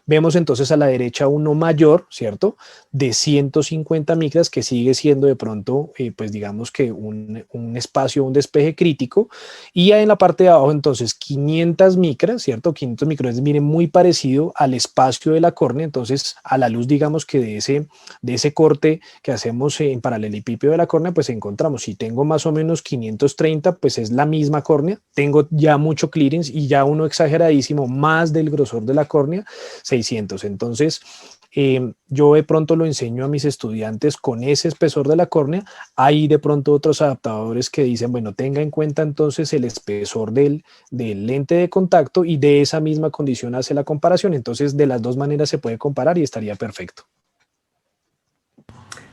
Vemos entonces a la derecha uno mayor, ¿cierto? De 150 micras, que sigue siendo de pronto, pues digamos que un espacio, un despeje crítico. Y en la parte de abajo entonces 500 micras, ¿cierto? 500 micrones viene muy parecido al espacio de la córnea, entonces a la luz digamos que de ese corte que hacemos en paralelepípedo de la córnea, pues encontramos, si tengo más o menos 530, pues es la misma córnea, tengo ya mucho clearance y ya uno exageradísimo, más del grosor de la córnea, 600. Entonces, yo de pronto lo enseño a mis estudiantes con ese espesor de la córnea. Hay de pronto otros adaptadores que dicen, bueno, tenga en cuenta entonces el espesor del lente de contacto y de esa misma condición hace la comparación. Entonces, de las dos maneras se puede comparar y estaría perfecto.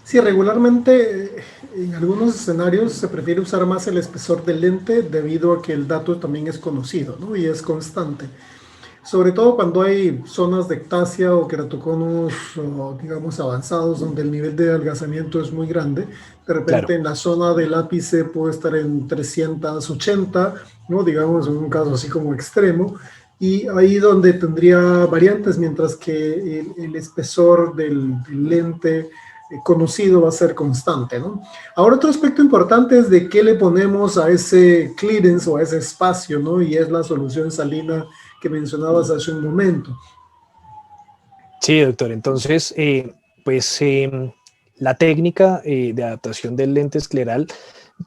Sí, regularmente en algunos escenarios se prefiere usar más el espesor del lente debido a que el dato también es conocido, ¿no? Y es constante. Sobre todo cuando hay zonas de ectasia o queratoconos, o, digamos, avanzados, donde el nivel de adelgazamiento es muy grande. De repente Claro. en la zona del ápice puede estar en 380, ¿no? Digamos, en un caso así como extremo. Y ahí donde tendría variantes, mientras que el espesor del lente conocido va a ser constante, ¿no? Ahora otro aspecto importante es de qué le ponemos a ese clearance o a ese espacio, ¿no? Y es la solución salina que mencionabas hace un momento. Sí, doctor. Entonces, pues la técnica de adaptación del lente escleral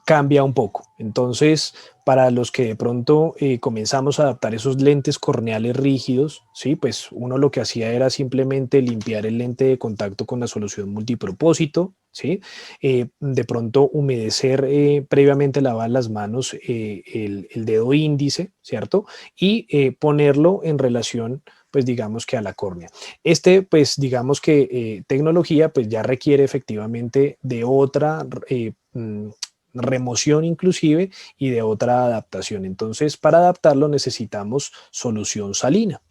cambia un poco. Entonces, para los que de pronto comenzamos a adaptar esos lentes corneales rígidos, ¿sí? Pues uno lo que hacía era simplemente limpiar el lente de contacto con la solución multipropósito, ¿sí? De pronto humedecer previamente, lavar las manos, el dedo índice, ¿cierto? Y ponerlo en relación, pues digamos que a la córnea. Pues digamos que tecnología, pues ya requiere efectivamente de otra remoción inclusive y de otra adaptación. Entonces, para adaptarlo necesitamos solución salina.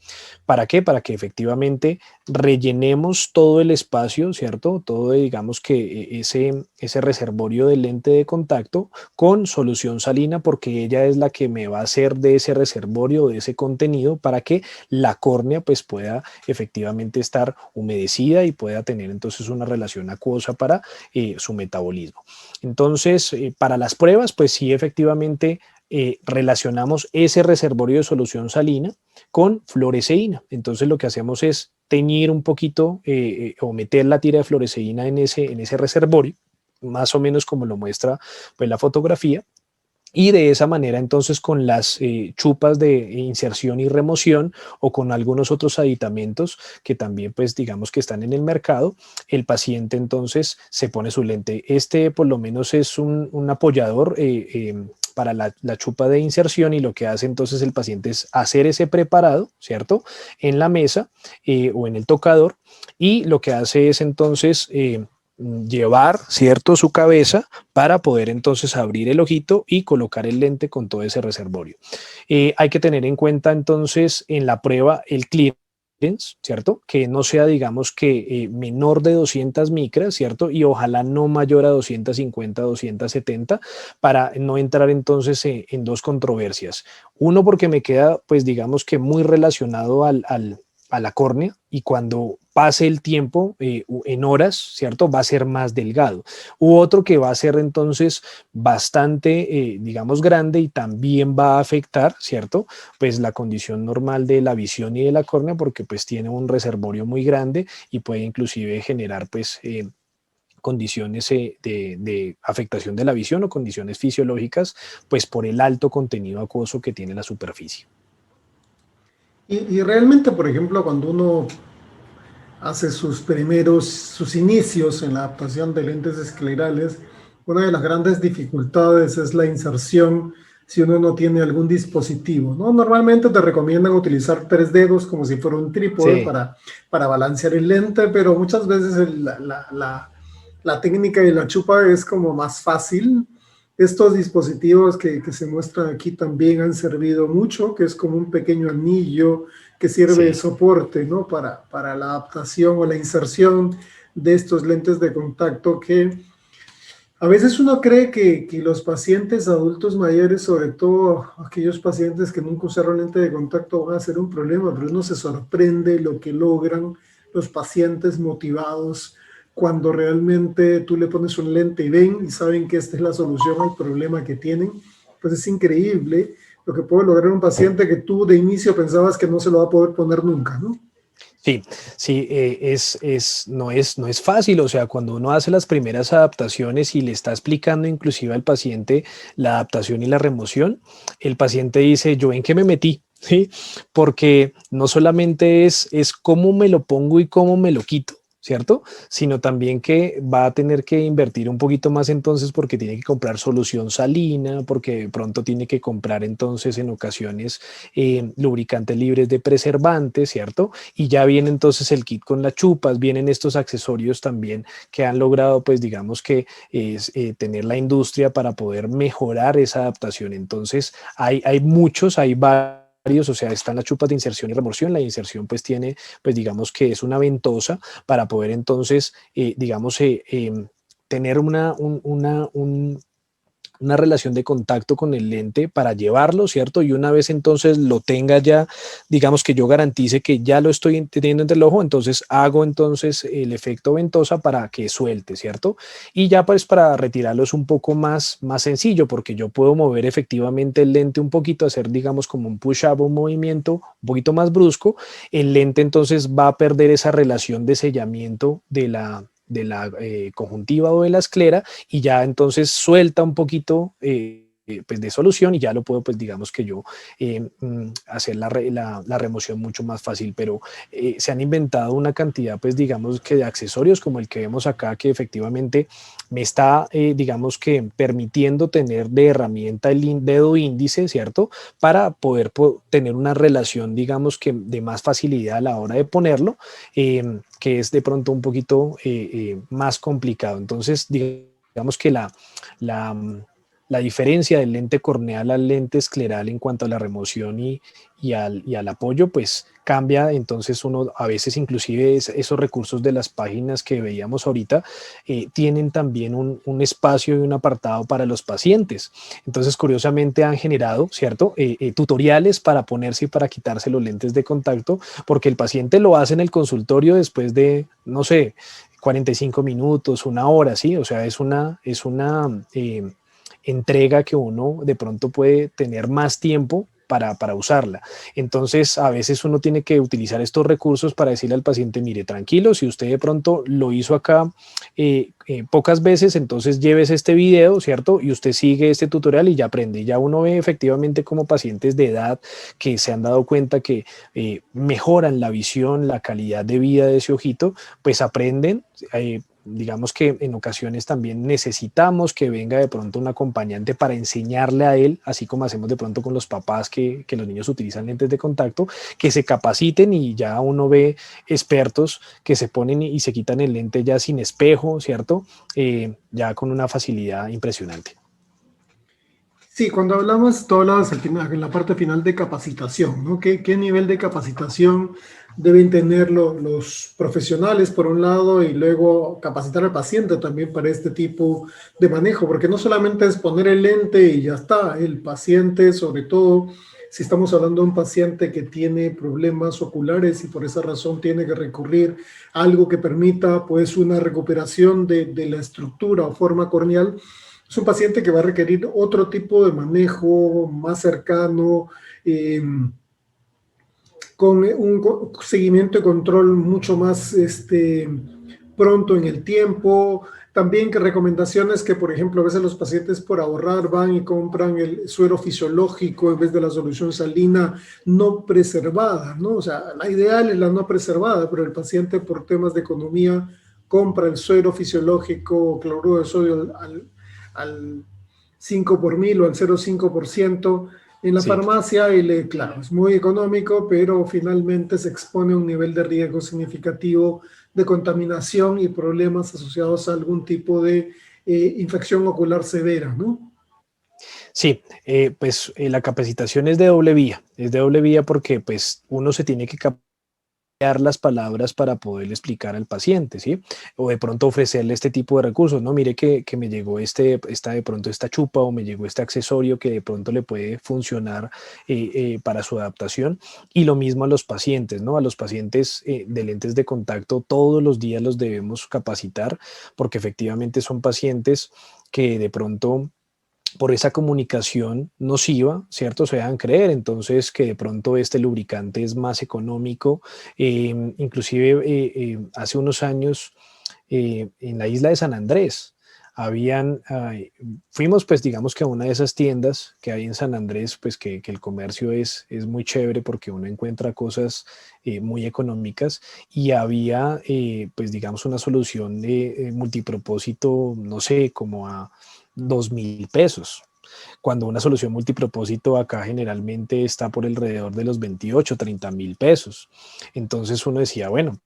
¿Para qué? Para que efectivamente rellenemos todo el espacio, ¿cierto? Todo, digamos que ese reservorio de lente de contacto con solución salina, porque ella es la que me va a hacer de ese reservorio, de ese contenido, para que la córnea pues pueda efectivamente estar humedecida y pueda tener entonces una relación acuosa para su metabolismo. Entonces, para las pruebas, pues sí, efectivamente relacionamos ese reservorio de solución salina con fluoresceína. Entonces lo que hacemos es teñir un poquito o meter la tira de fluoresceína en ese reservorio, más o menos como lo muestra pues, la fotografía. Y de esa manera entonces con las chupas de inserción y remoción o con algunos otros aditamentos que también pues digamos que están en el mercado, el paciente entonces se pone su lente. Este por lo menos es un apoyador para la chupa de inserción, y lo que hace entonces el paciente es hacer ese preparado, ¿cierto? En la mesa o en el tocador, y lo que hace es entonces llevar, ¿cierto?, su cabeza para poder entonces abrir el ojito y colocar el lente con todo ese reservorio. Hay que tener en cuenta entonces en la prueba el clearance, ¿cierto? Que no sea, digamos que menor de 200 micras, ¿cierto? Y ojalá no mayor a 250, 270, para no entrar entonces en dos controversias. Uno, porque me queda, pues digamos que muy relacionado a la córnea, y cuando pase el tiempo en horas, ¿cierto? Va a ser más delgado. U otro que va a ser entonces bastante, digamos, grande, y también va a afectar, ¿cierto? Pues la condición normal de la visión y de la córnea, porque pues tiene un reservorio muy grande y puede inclusive generar pues condiciones de afectación de la visión o condiciones fisiológicas, pues por el alto contenido acuoso que tiene la superficie. Y realmente, por ejemplo, cuando uno hace sus inicios en la adaptación de lentes esclerales, una de las grandes dificultades es la inserción si uno no tiene algún dispositivo, ¿no? Normalmente te recomiendan utilizar 3 dedos como si fuera un trípode Sí, para balancear el lente, pero muchas veces la técnica de la chupa es como más fácil. Estos dispositivos que se muestran aquí también han servido mucho, que es como un pequeño anillo que sirve de sí. soporte, ¿no? Para la adaptación o la inserción de estos lentes de contacto, que a veces uno cree que los pacientes adultos mayores, sobre todo aquellos pacientes que nunca usaron lente de contacto, van a ser un problema, pero uno se sorprende lo que logran los pacientes motivados cuando realmente tú le pones un lente y ven y saben que esta es la solución al problema que tienen. Pues es increíble lo que puede lograr un paciente que tú de inicio pensabas que no se lo va a poder poner nunca, ¿no? Sí, sí, no es fácil. O sea, cuando uno hace las primeras adaptaciones y le está explicando inclusive al paciente la adaptación y la remoción, el paciente dice, ¿yo en qué me metí? ¿Sí? Porque no solamente es cómo me lo pongo y cómo me lo quito, ¿cierto? Sino también que va a tener que invertir un poquito más entonces, porque tiene que comprar solución salina, porque de pronto tiene que comprar entonces en ocasiones lubricantes libres de preservantes, ¿cierto? Y ya viene entonces el kit con las chupas, vienen estos accesorios también que han logrado, pues digamos que es tener la industria para poder mejorar esa adaptación. Entonces hay muchos, hay varios. O sea, están las chupas de inserción y remoción. La inserción pues tiene, pues digamos que es una ventosa para poder entonces, digamos, tener una relación de contacto con el lente para llevarlo, ¿cierto? Y una vez entonces lo tenga ya, digamos que yo garantice que ya lo estoy teniendo entre el ojo, entonces hago entonces el efecto ventosa para que suelte, ¿cierto? Y ya pues para retirarlo es un poco más sencillo, porque yo puedo mover efectivamente el lente un poquito, hacer digamos como un push-up, un movimiento un poquito más brusco. El lente entonces va a perder esa relación de sellamiento de la conjuntiva o de la esclera, y ya entonces suelta un poquito pues de solución, y ya lo puedo pues digamos que yo hacer la remoción mucho más fácil. Pero se han inventado una cantidad pues digamos que de accesorios como el que vemos acá, que efectivamente me está digamos que permitiendo tener de herramienta el dedo índice, ¿cierto? Para poder tener una relación digamos que de más facilidad a la hora de ponerlo, que es de pronto un poquito más complicado. Entonces, digamos que la, la diferencia del lente corneal al lente escleral en cuanto a la remoción y al apoyo, pues cambia. Entonces uno a veces inclusive esos recursos de las páginas que veíamos ahorita tienen también un espacio y un apartado para los pacientes. Entonces curiosamente han generado, ¿cierto? Tutoriales para ponerse y para quitarse los lentes de contacto, porque el paciente lo hace en el consultorio después de, no sé, 45 minutos, una hora, ¿sí? O sea, es una entrega que uno de pronto puede tener más tiempo para usarla. Entonces, a veces uno tiene que utilizar estos recursos para decirle al paciente, mire, tranquilo, si usted de pronto lo hizo acá pocas veces, entonces llévese este video, ¿cierto? Y usted sigue este tutorial y ya aprende. Ya uno ve efectivamente como pacientes de edad que se han dado cuenta que mejoran la visión, la calidad de vida de ese ojito, pues aprenden. Digamos que en ocasiones también necesitamos que venga de pronto un acompañante para enseñarle a él, así como hacemos de pronto con los papás que los niños utilizan lentes de contacto, que se capaciten y ya uno ve expertos que se ponen y se quitan el lente ya sin espejo, ¿cierto? Ya con una facilidad impresionante. Sí, cuando hablamos, tú hablabas al final, en la parte final de capacitación, ¿no? ¿Qué nivel de capacitación deben tener los profesionales por un lado y luego capacitar al paciente también para este tipo de manejo? Porque no solamente es poner el lente y ya está, el paciente, sobre todo si estamos hablando de un paciente que tiene problemas oculares y por esa razón tiene que recurrir a algo que permita pues una recuperación de la estructura o forma corneal. Es un paciente que va a requerir otro tipo de manejo más cercano, con un seguimiento y control mucho más pronto en el tiempo. También que recomendaciones que, por ejemplo, a veces los pacientes por ahorrar van y compran el suero fisiológico en vez de la solución salina no preservada, ¿no? O sea, la ideal es la no preservada, pero el paciente por temas de economía compra el suero fisiológico, cloruro de sodio al 5 por mil o al 0,5% en la Sí. farmacia y claro, es muy económico, pero finalmente se expone a un nivel de riesgo significativo de contaminación y problemas asociados a algún tipo de infección ocular severa, ¿no? Sí, pues la capacitación es de doble vía porque pues uno se tiene que las palabras para poder explicar al paciente, ¿sí? O de pronto ofrecerle este tipo de recursos, ¿no? Mire que me llegó de pronto esta chupa o me llegó este accesorio que de pronto le puede funcionar para su adaptación. Y lo mismo a los pacientes, ¿no? A los pacientes de lentes de contacto todos los días los debemos capacitar porque efectivamente son pacientes que de pronto por esa comunicación nociva, ¿cierto? Se dejan creer, entonces que de pronto este lubricante es más económico. Inclusive hace unos años en la isla de San Andrés, fuimos pues digamos que a una de esas tiendas que hay en San Andrés, pues que el comercio es muy chévere porque uno encuentra cosas muy económicas y había pues digamos una solución de multipropósito, no sé, como a 2.000 pesos, cuando una solución multipropósito acá generalmente está por alrededor de los 28, 30.000 pesos. Entonces uno decía, bueno,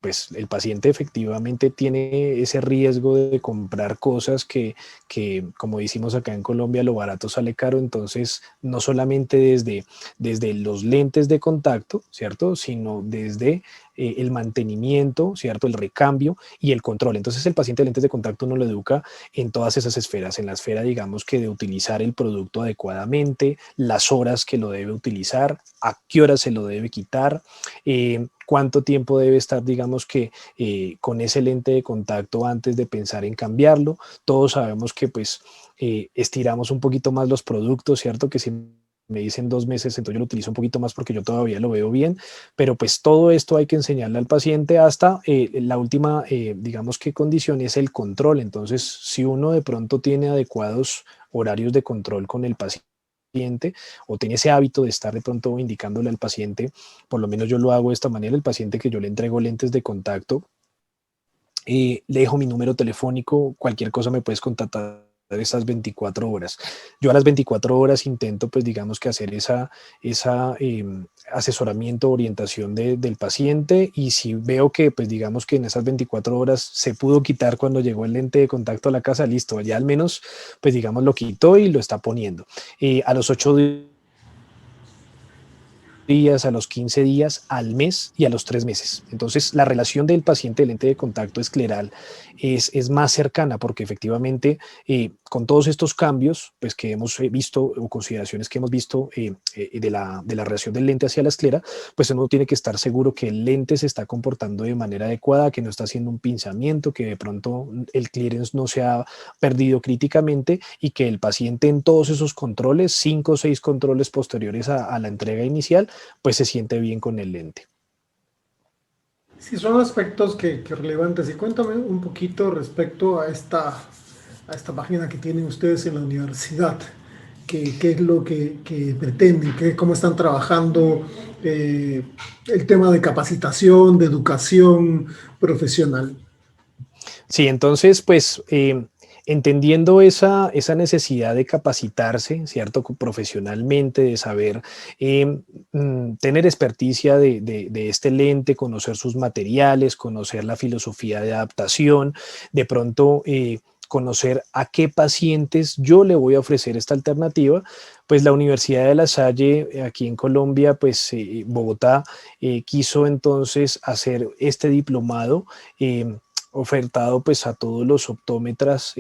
pues el paciente efectivamente tiene ese riesgo de comprar cosas como decimos acá en Colombia, lo barato sale caro, entonces no solamente desde los lentes de contacto, ¿cierto? Sino desde el mantenimiento, ¿cierto? El recambio y el control. Entonces el paciente de lentes de contacto uno lo educa en todas esas esferas, en la esfera, digamos, que de utilizar el producto adecuadamente, las horas que lo debe utilizar, a qué horas se lo debe quitar, cuánto tiempo debe estar, digamos que con ese lente de contacto antes de pensar en cambiarlo. Todos sabemos que pues estiramos un poquito más los productos, ¿cierto? Que si me dicen 2 meses, entonces yo lo utilizo un poquito más porque yo todavía lo veo bien, pero pues todo esto hay que enseñarle al paciente hasta la última, digamos que condición es el control. Entonces, si uno de pronto tiene adecuados horarios de control con el paciente o tiene ese hábito de estar de pronto indicándole al paciente, por lo menos yo lo hago de esta manera, el paciente que yo le entrego lentes de contacto, le dejo mi número telefónico, cualquier cosa me puedes contactar esas 24 horas. Yo a las 24 horas intento, pues digamos que hacer esa asesoramiento, orientación del paciente y si veo que, pues digamos que en esas 24 horas se pudo quitar cuando llegó el lente de contacto a la casa, listo, ya al menos, pues digamos, lo quitó y lo está poniendo. A los 8 días días, a los 15 días, al mes y a los 3 meses. Entonces, la relación del paciente de lente de contacto escleral es más cercana porque efectivamente con todos estos cambios pues, que hemos visto o consideraciones que hemos visto de la relación del lente hacia la esclera, pues uno tiene que estar seguro que el lente se está comportando de manera adecuada, que no está haciendo un pinzamiento, que de pronto el clearance no se ha perdido críticamente y que el paciente en todos esos controles, 5 o 6 controles posteriores a la entrega inicial, pues se siente bien con el lente. Sí, son aspectos que relevantes. Y cuéntame un poquito respecto a esta página que tienen ustedes en la universidad. ¿Qué es lo que pretenden? ¿Cómo están trabajando el tema de capacitación, de educación profesional? Sí, entonces, pues entendiendo esa necesidad de capacitarse, ¿cierto? Profesionalmente, de saber tener experticia de este lente, conocer sus materiales, conocer la filosofía de adaptación, de pronto conocer a qué pacientes yo le voy a ofrecer esta alternativa, pues la Universidad de La Salle, aquí en Colombia, pues Bogotá, quiso entonces hacer este diplomado ofertado pues a todos los optómetras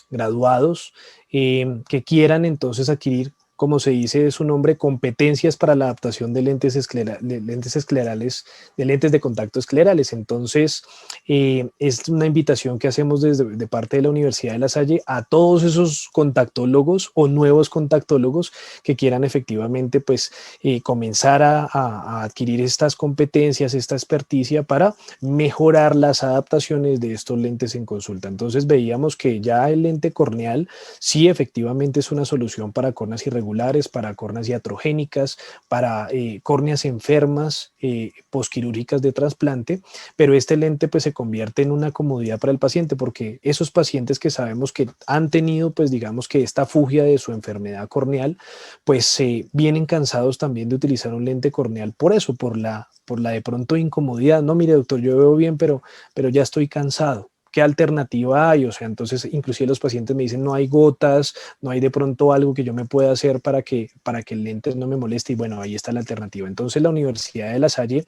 graduados que quieran entonces adquirir, como se dice de su nombre, competencias para la adaptación de lentes, lentes esclerales, de lentes de contacto esclerales. Entonces, es una invitación que hacemos desde de parte de la Universidad de La Salle a todos esos contactólogos o nuevos contactólogos que quieran efectivamente pues comenzar a adquirir estas competencias, esta experticia para mejorar las adaptaciones de estos lentes en consulta. Entonces veíamos que ya el lente corneal sí efectivamente es una solución para córneas irregulares, para córneas iatrogénicas, para córneas enfermas, posquirúrgicas de trasplante, pero este lente pues se convierte en una comodidad para el paciente porque esos pacientes que sabemos que han tenido pues digamos que esta fugia de su enfermedad corneal, pues vienen cansados también de utilizar un lente corneal por eso, por la de pronto incomodidad. No, mire doctor, yo veo bien, pero ya estoy cansado. ¿Qué alternativa hay? O sea, entonces inclusive los pacientes me dicen no hay gotas, no hay de pronto algo que yo me pueda hacer para que el lente no me moleste y bueno, ahí está la alternativa. Entonces la Universidad de La Salle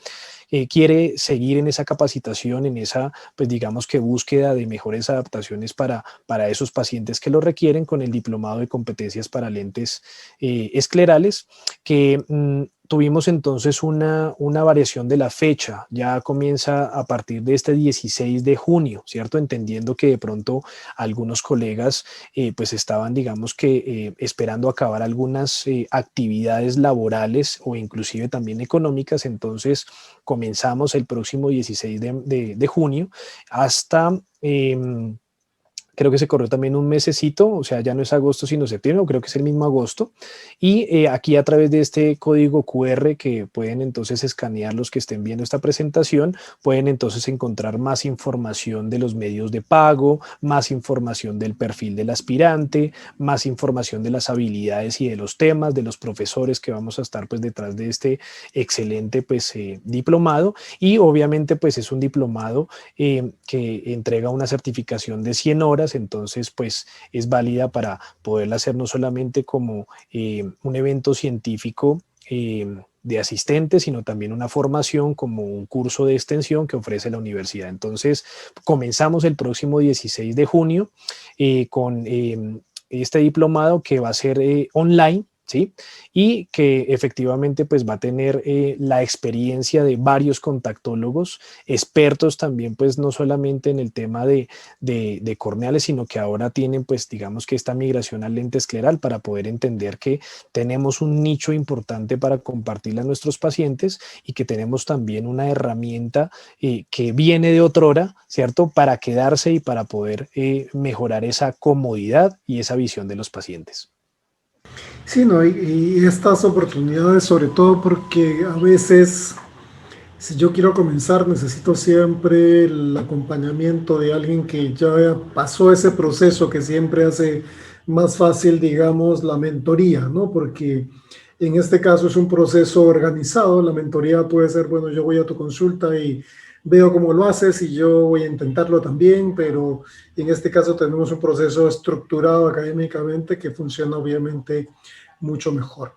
quiere seguir en esa capacitación, en esa, pues digamos que búsqueda de mejores adaptaciones para esos pacientes que lo requieren con el diplomado de competencias para lentes esclerales que tuvimos entonces una variación de la fecha, ya comienza a partir de este 16 de junio, ¿cierto? Entendiendo que de pronto algunos colegas pues estaban, digamos que esperando acabar algunas actividades laborales o inclusive también económicas, entonces comenzamos el próximo 16 de junio hasta... creo que se corrió también un mesecito, o sea, ya no es agosto sino septiembre, o creo que es el mismo agosto. Y aquí a través de este código QR que pueden entonces escanear los que estén viendo esta presentación, pueden entonces encontrar más información de los medios de pago, más información del perfil del aspirante, más información de las habilidades y de los temas, de los profesores que vamos a estar pues detrás de este excelente pues diplomado. Y obviamente pues es un diplomado que entrega una certificación de 100 horas, entonces pues es válida para poderla hacer no solamente como un evento científico de asistentes, sino también una formación como un curso de extensión que ofrece la universidad. Entonces comenzamos el próximo 16 de junio con este diplomado que va a ser online, ¿sí? Y que efectivamente pues va a tener la experiencia de varios contactólogos, expertos también pues no solamente en el tema de corneales, sino que ahora tienen pues digamos que esta migración al lente escleral para poder entender que tenemos un nicho importante para compartirle a nuestros pacientes y que tenemos también una herramienta que viene de otrora, ¿cierto? Para quedarse y para poder mejorar esa comodidad y esa visión de los pacientes. Sí, no, y estas oportunidades, sobre todo porque a veces, si yo quiero comenzar, necesito siempre el acompañamiento de alguien que ya pasó ese proceso, que siempre hace más fácil, digamos, la mentoría, ¿no? Porque en este caso es un proceso organizado. La mentoría puede ser, bueno, yo voy a tu consulta y veo cómo lo haces y yo voy a intentarlo también, pero en este caso tenemos un proceso estructurado académicamente que funciona obviamente mucho mejor.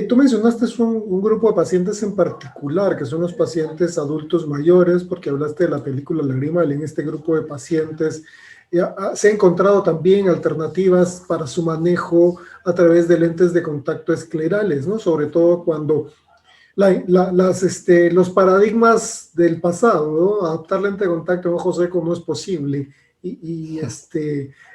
Tú mencionaste un grupo de pacientes en particular, que son los pacientes adultos mayores, porque hablaste de la película Lagrimal. En este grupo de pacientes se han encontrado también alternativas para su manejo a través de lentes de contacto esclerales, ¿no? Sobre todo cuando los paradigmas del pasado, ¿no? Adaptar lente de contacto en ojo seco no es posible y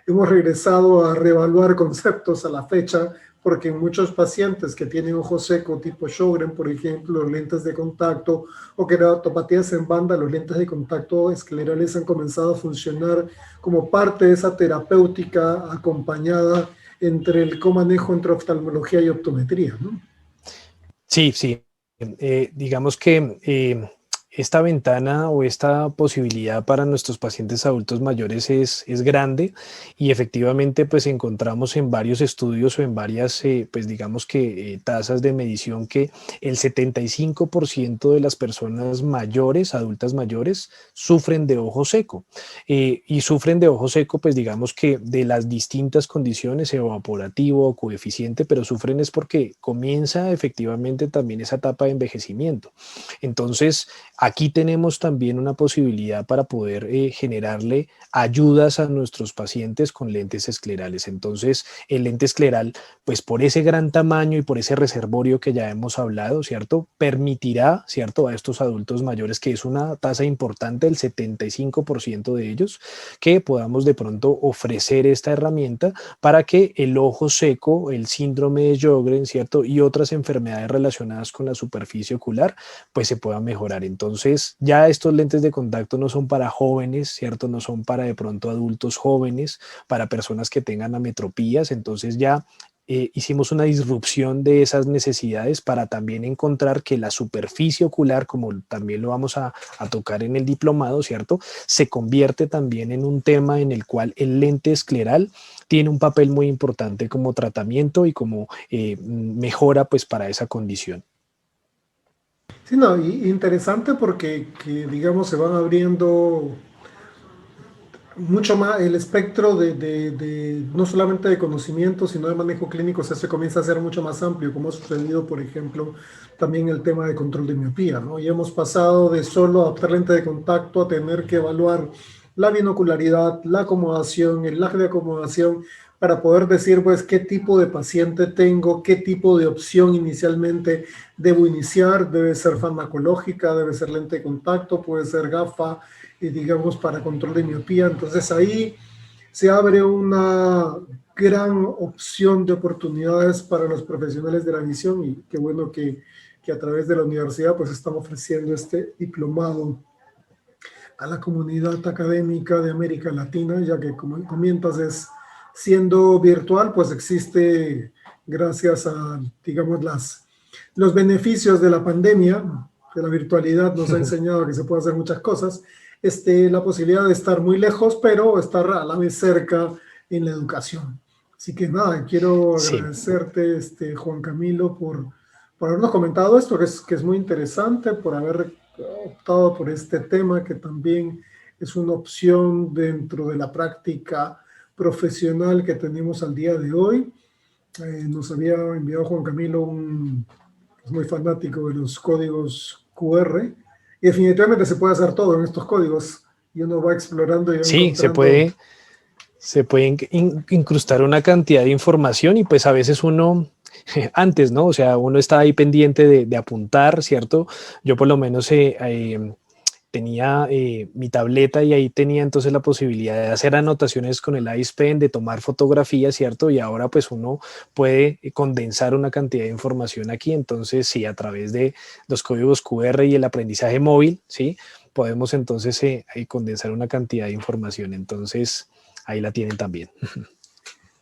hemos regresado a reevaluar conceptos a la fecha porque muchos pacientes que tienen ojo seco tipo Sjögren, por ejemplo, los lentes de contacto o queratopatías en banda, los lentes de contacto esclerales han comenzado a funcionar como parte de esa terapéutica acompañada entre el comanejo entre oftalmología y optometría, ¿no? Sí, sí. Digamos que esta ventana o esta posibilidad para nuestros pacientes adultos mayores es grande y efectivamente pues encontramos en varios estudios o en varias pues digamos que tasas de medición que el 75% de las personas mayores, adultas mayores, sufren de ojo seco y sufren de ojo seco pues digamos que de las distintas condiciones, evaporativo o coeficiente, pero sufren es porque comienza efectivamente también esa etapa de envejecimiento. Entonces, aquí tenemos también una posibilidad para poder generarle ayudas a nuestros pacientes con lentes esclerales. Entonces, el lente escleral, pues por ese gran tamaño y por ese reservorio que ya hemos hablado, ¿cierto? Permitirá, ¿cierto? A estos adultos mayores, que es una tasa importante, el 75% de ellos, que podamos de pronto ofrecer esta herramienta para que el ojo seco, el síndrome de Sjögren, ¿cierto? Y otras enfermedades relacionadas con la superficie ocular, pues se puedan mejorar. Entonces, ya estos lentes de contacto no son para jóvenes, ¿cierto? No son para de pronto adultos jóvenes, para personas que tengan ametropías. Entonces ya hicimos una disrupción de esas necesidades para también encontrar que la superficie ocular, como también lo vamos a tocar en el diplomado, ¿cierto? Se convierte también en un tema en el cual el lente escleral tiene un papel muy importante como tratamiento y como mejora pues para esa condición. Sí, no, interesante porque digamos, se van abriendo mucho más el espectro no solamente de conocimiento, sino de manejo clínico, o sea, se comienza a ser mucho más amplio, como ha sucedido, por ejemplo, también el tema de control de miopía, ¿no? Y hemos pasado de solo adaptar lente de contacto a tener que evaluar la binocularidad, la acomodación, el lag de acomodación, para poder decir, pues, qué tipo de paciente tengo, qué tipo de opción inicialmente debo iniciar, debe ser farmacológica, debe ser lente de contacto, puede ser gafa, digamos, para control de miopía. Entonces ahí se abre una gran opción de oportunidades para los profesionales de la visión y qué bueno que a través de la universidad pues estamos ofreciendo este diplomado a la comunidad académica de América Latina, ya que como comentas es siendo virtual, pues existe gracias a, digamos, los beneficios de la pandemia, de la virtualidad nos ha enseñado que se puede hacer muchas cosas, la posibilidad de estar muy lejos, pero estar a la vez cerca en la educación. Así que nada, quiero Sí. agradecerte, Juan Camilo, por habernos comentado esto, que es muy interesante, por haber optado por este tema, que también es una opción dentro de la práctica profesional que tenemos al día de hoy. Nos había enviado Juan Camilo es muy fanático de los códigos QR, y definitivamente se puede hacer todo en estos códigos, y uno va explorando y va Sí, encontrando. se puede incrustar una cantidad de información y pues a veces uno, antes, ¿no? O sea, uno está ahí pendiente de apuntar, ¿cierto? Yo por lo menos tenía mi tableta y ahí tenía entonces la posibilidad de hacer anotaciones con el Ice Pen, de tomar fotografías, ¿cierto? Y ahora pues uno puede condensar una cantidad de información aquí, entonces sí, a través de los códigos QR y el aprendizaje móvil, ¿sí? Podemos entonces condensar una cantidad de información, entonces ahí la tienen también.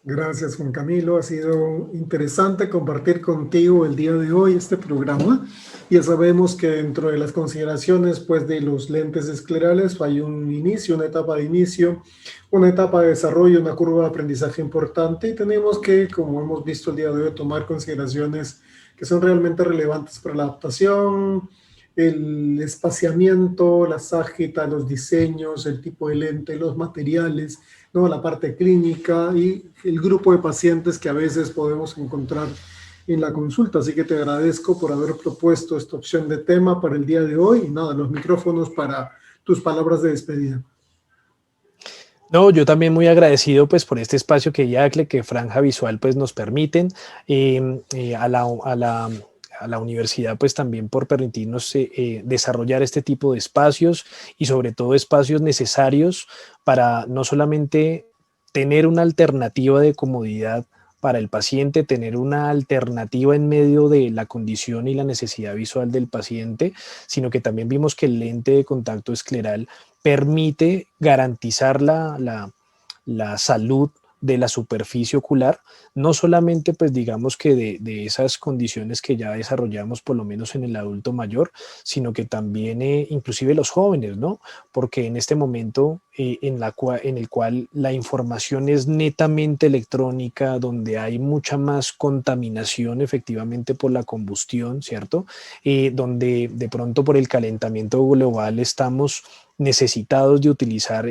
Gracias, Juan Camilo. Ha sido interesante compartir contigo el día de hoy este programa. Ya sabemos que dentro de las consideraciones pues, de los lentes esclerales hay un inicio, una etapa de inicio, una etapa de desarrollo, una curva de aprendizaje importante, y tenemos que, como hemos visto el día de hoy, tomar consideraciones que son realmente relevantes para la adaptación, el espaciamiento, la ságita, los diseños, el tipo de lente, los materiales, ¿no? La parte clínica y el grupo de pacientes que a veces podemos encontrar en la consulta. Así que te agradezco por haber propuesto esta opción de tema para el día de hoy. Y nada, los micrófonos para tus palabras de despedida. No, yo también muy agradecido pues por este espacio que IACLE, que Franja Visual pues nos permiten, a la universidad pues también por permitirnos desarrollar este tipo de espacios y sobre todo espacios necesarios para no solamente tener una alternativa de comodidad para el paciente, tener una alternativa en medio de la condición y la necesidad visual del paciente, sino que también vimos que el lente de contacto escleral permite garantizar la salud de la superficie ocular, no solamente pues digamos que de esas condiciones que ya desarrollamos por lo menos en el adulto mayor, sino que también inclusive los jóvenes, ¿no? Porque en este momento en el cual la información es netamente electrónica, donde hay mucha más contaminación efectivamente por la combustión, ¿cierto? Donde de pronto por el calentamiento global estamos necesitados de utilizar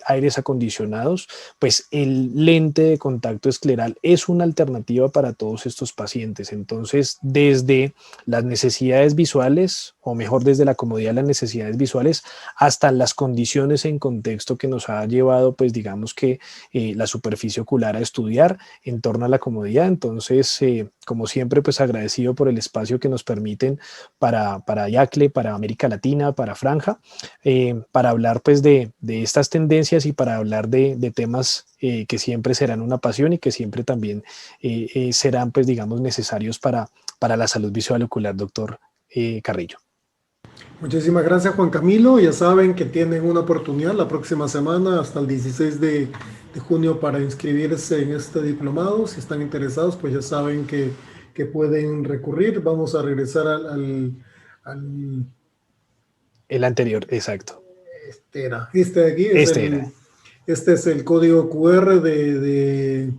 aires acondicionados, pues el lente de contacto escleral es una alternativa para todos estos pacientes. Entonces, desde las necesidades visuales, o mejor, desde la comodidad de las necesidades visuales, hasta las condiciones en contexto que nos ha llevado, pues digamos que la superficie ocular a estudiar en torno a la comodidad. Entonces, como siempre, pues agradecido por el espacio que nos permiten para IACLE, para América Latina, para Franja, para hablar pues de estas tendencias y para hablar de temas que siempre serán una pasión y que siempre también serán pues digamos necesarios para la salud visual ocular, doctor Carrillo. Muchísimas gracias, Juan Camilo. Ya saben que tienen una oportunidad la próxima semana hasta el 16 de junio para inscribirse en este diplomado. Si están interesados, pues ya saben que pueden recurrir. Vamos a regresar el anterior, exacto. Este de aquí es este es el código QR del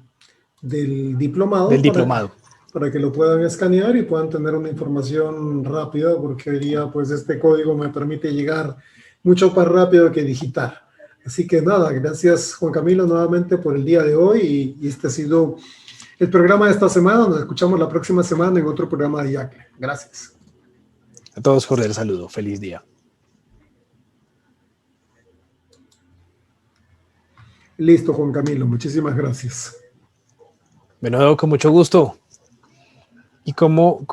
diplomado. Del diplomado. Para que lo puedan escanear y puedan tener una información rápida, porque hoy día pues este código me permite llegar mucho más rápido que digitar. Así que nada, gracias Juan Camilo nuevamente por el día de hoy y este ha sido el programa de esta semana. Nos escuchamos la próxima semana en otro programa de IACLE. Gracias. A todos cordial saludo. Feliz día. Listo, Juan Camilo. Muchísimas gracias. Bueno, con mucho gusto. Y como